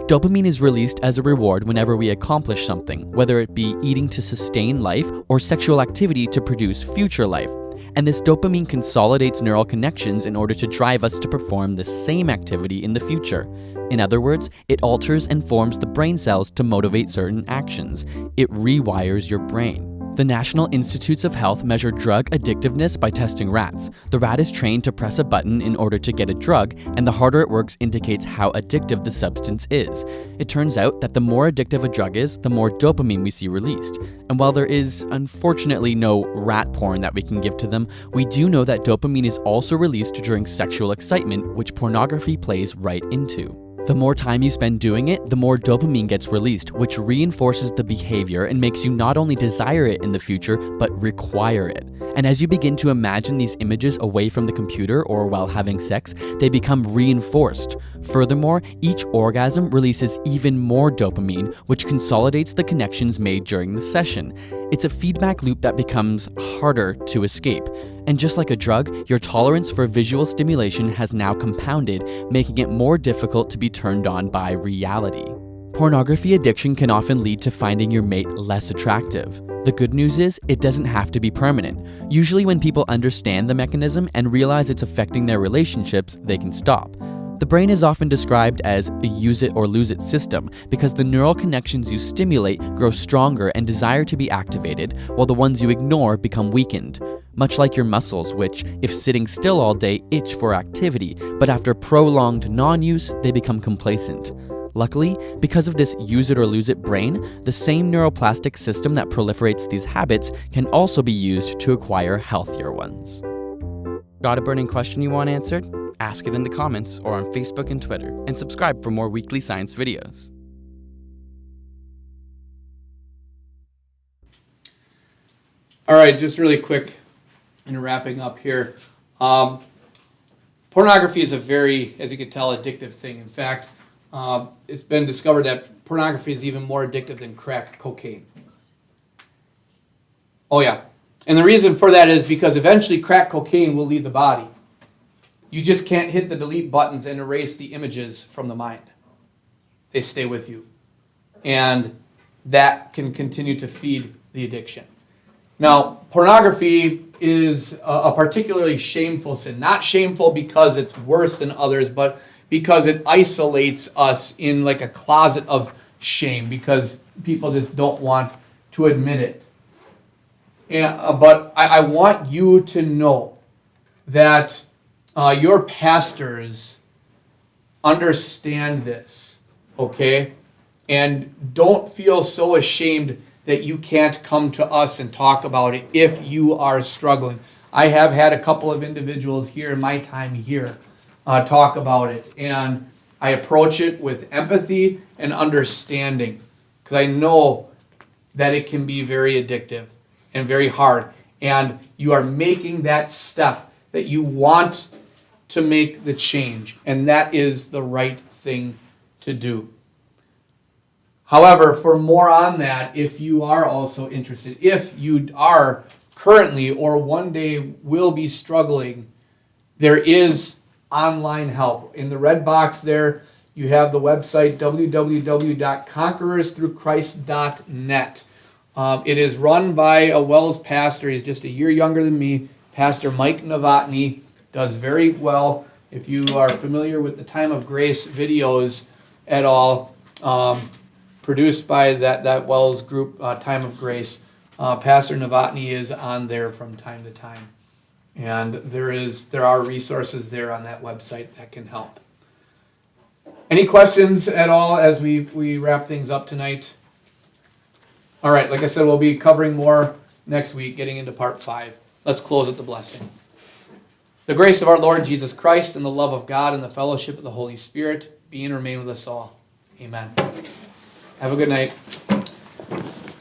Dopamine is released as a reward whenever we accomplish something, whether it be eating to sustain life or sexual activity to produce future life. And this dopamine consolidates neural connections in order to drive us to perform the same activity in the future. In other words, it alters and forms the brain cells to motivate certain actions. It rewires your brain. The National Institutes of Health measure drug addictiveness by testing rats. The rat is trained to press a button in order to get a drug, and the harder it works indicates how addictive the substance is. It turns out that the more addictive a drug is, the more dopamine we see released. And while there is, unfortunately, no rat porn that we can give to them, we do know that dopamine is also released during sexual excitement, which pornography plays right into. The more time you spend doing it, the more dopamine gets released, which reinforces the behavior and makes you not only desire it in the future, but require it. And as you begin to imagine these images away from the computer or while having sex, they become reinforced. Furthermore, each orgasm releases even more dopamine, which consolidates the connections made during the session. It's a feedback loop that becomes harder to escape. And just like a drug, your tolerance for visual stimulation has now compounded, making it more difficult to be turned on by reality. Pornography addiction can often lead to finding your mate less attractive. The good news is, it doesn't have to be permanent. Usually when people understand the mechanism and realize it's affecting their relationships, they can stop. The brain is often described as a use it or lose it system because the neural connections you stimulate grow stronger and desire to be activated, while the ones you ignore become weakened. Much like your muscles, which, if sitting still all day, itch for activity, but after prolonged non-use, they become complacent. Luckily, because of this use it or lose it brain, the same neuroplastic system that proliferates these habits can also be used to acquire healthier ones. Got a burning question you want answered? Ask it in the comments or on Facebook and Twitter, and subscribe for more weekly science videos. All right, just really quick in wrapping up here. Pornography is a very, as you can tell, addictive thing. In fact, it's been discovered that pornography is even more addictive than crack cocaine. Oh yeah. And the reason for that is because eventually crack cocaine will leave the body. You just can't hit the delete buttons and erase the images from the mind. They stay with you. And that can continue to feed the addiction. Now, pornography is a particularly shameful sin. Not shameful because it's worse than others, but because it isolates us in like a closet of shame because people just don't want to admit it. But I want you to know that your pastors understand this, okay? And don't feel so ashamed that you can't come to us and talk about it if you are struggling. I have had a couple of individuals here in my time here talk about it, and I approach it with empathy and understanding because I know that it can be very addictive and very hard, and you are making that step that you want to make the change, and that is the right thing to do. However, for more on that, if you are also interested, if you are currently or one day will be struggling, there is online help. In the red box there, you have the website www.conquerorsthroughchrist.net. It is run by a Wells pastor. He's just a year younger than me. Pastor Mike Novotny does very well. If you are familiar with the Time of Grace videos at all, produced by that Wells group, Time of Grace, Pastor Novotny is on there from time to time. And there are resources there on that website that can help. Any questions at all as we wrap things up tonight? All right, like I said, we'll be covering more next week, getting into part 5. Let's close with the blessing. The grace of our Lord Jesus Christ and the love of God and the fellowship of the Holy Spirit be and remain with us all. Amen. Have a good night.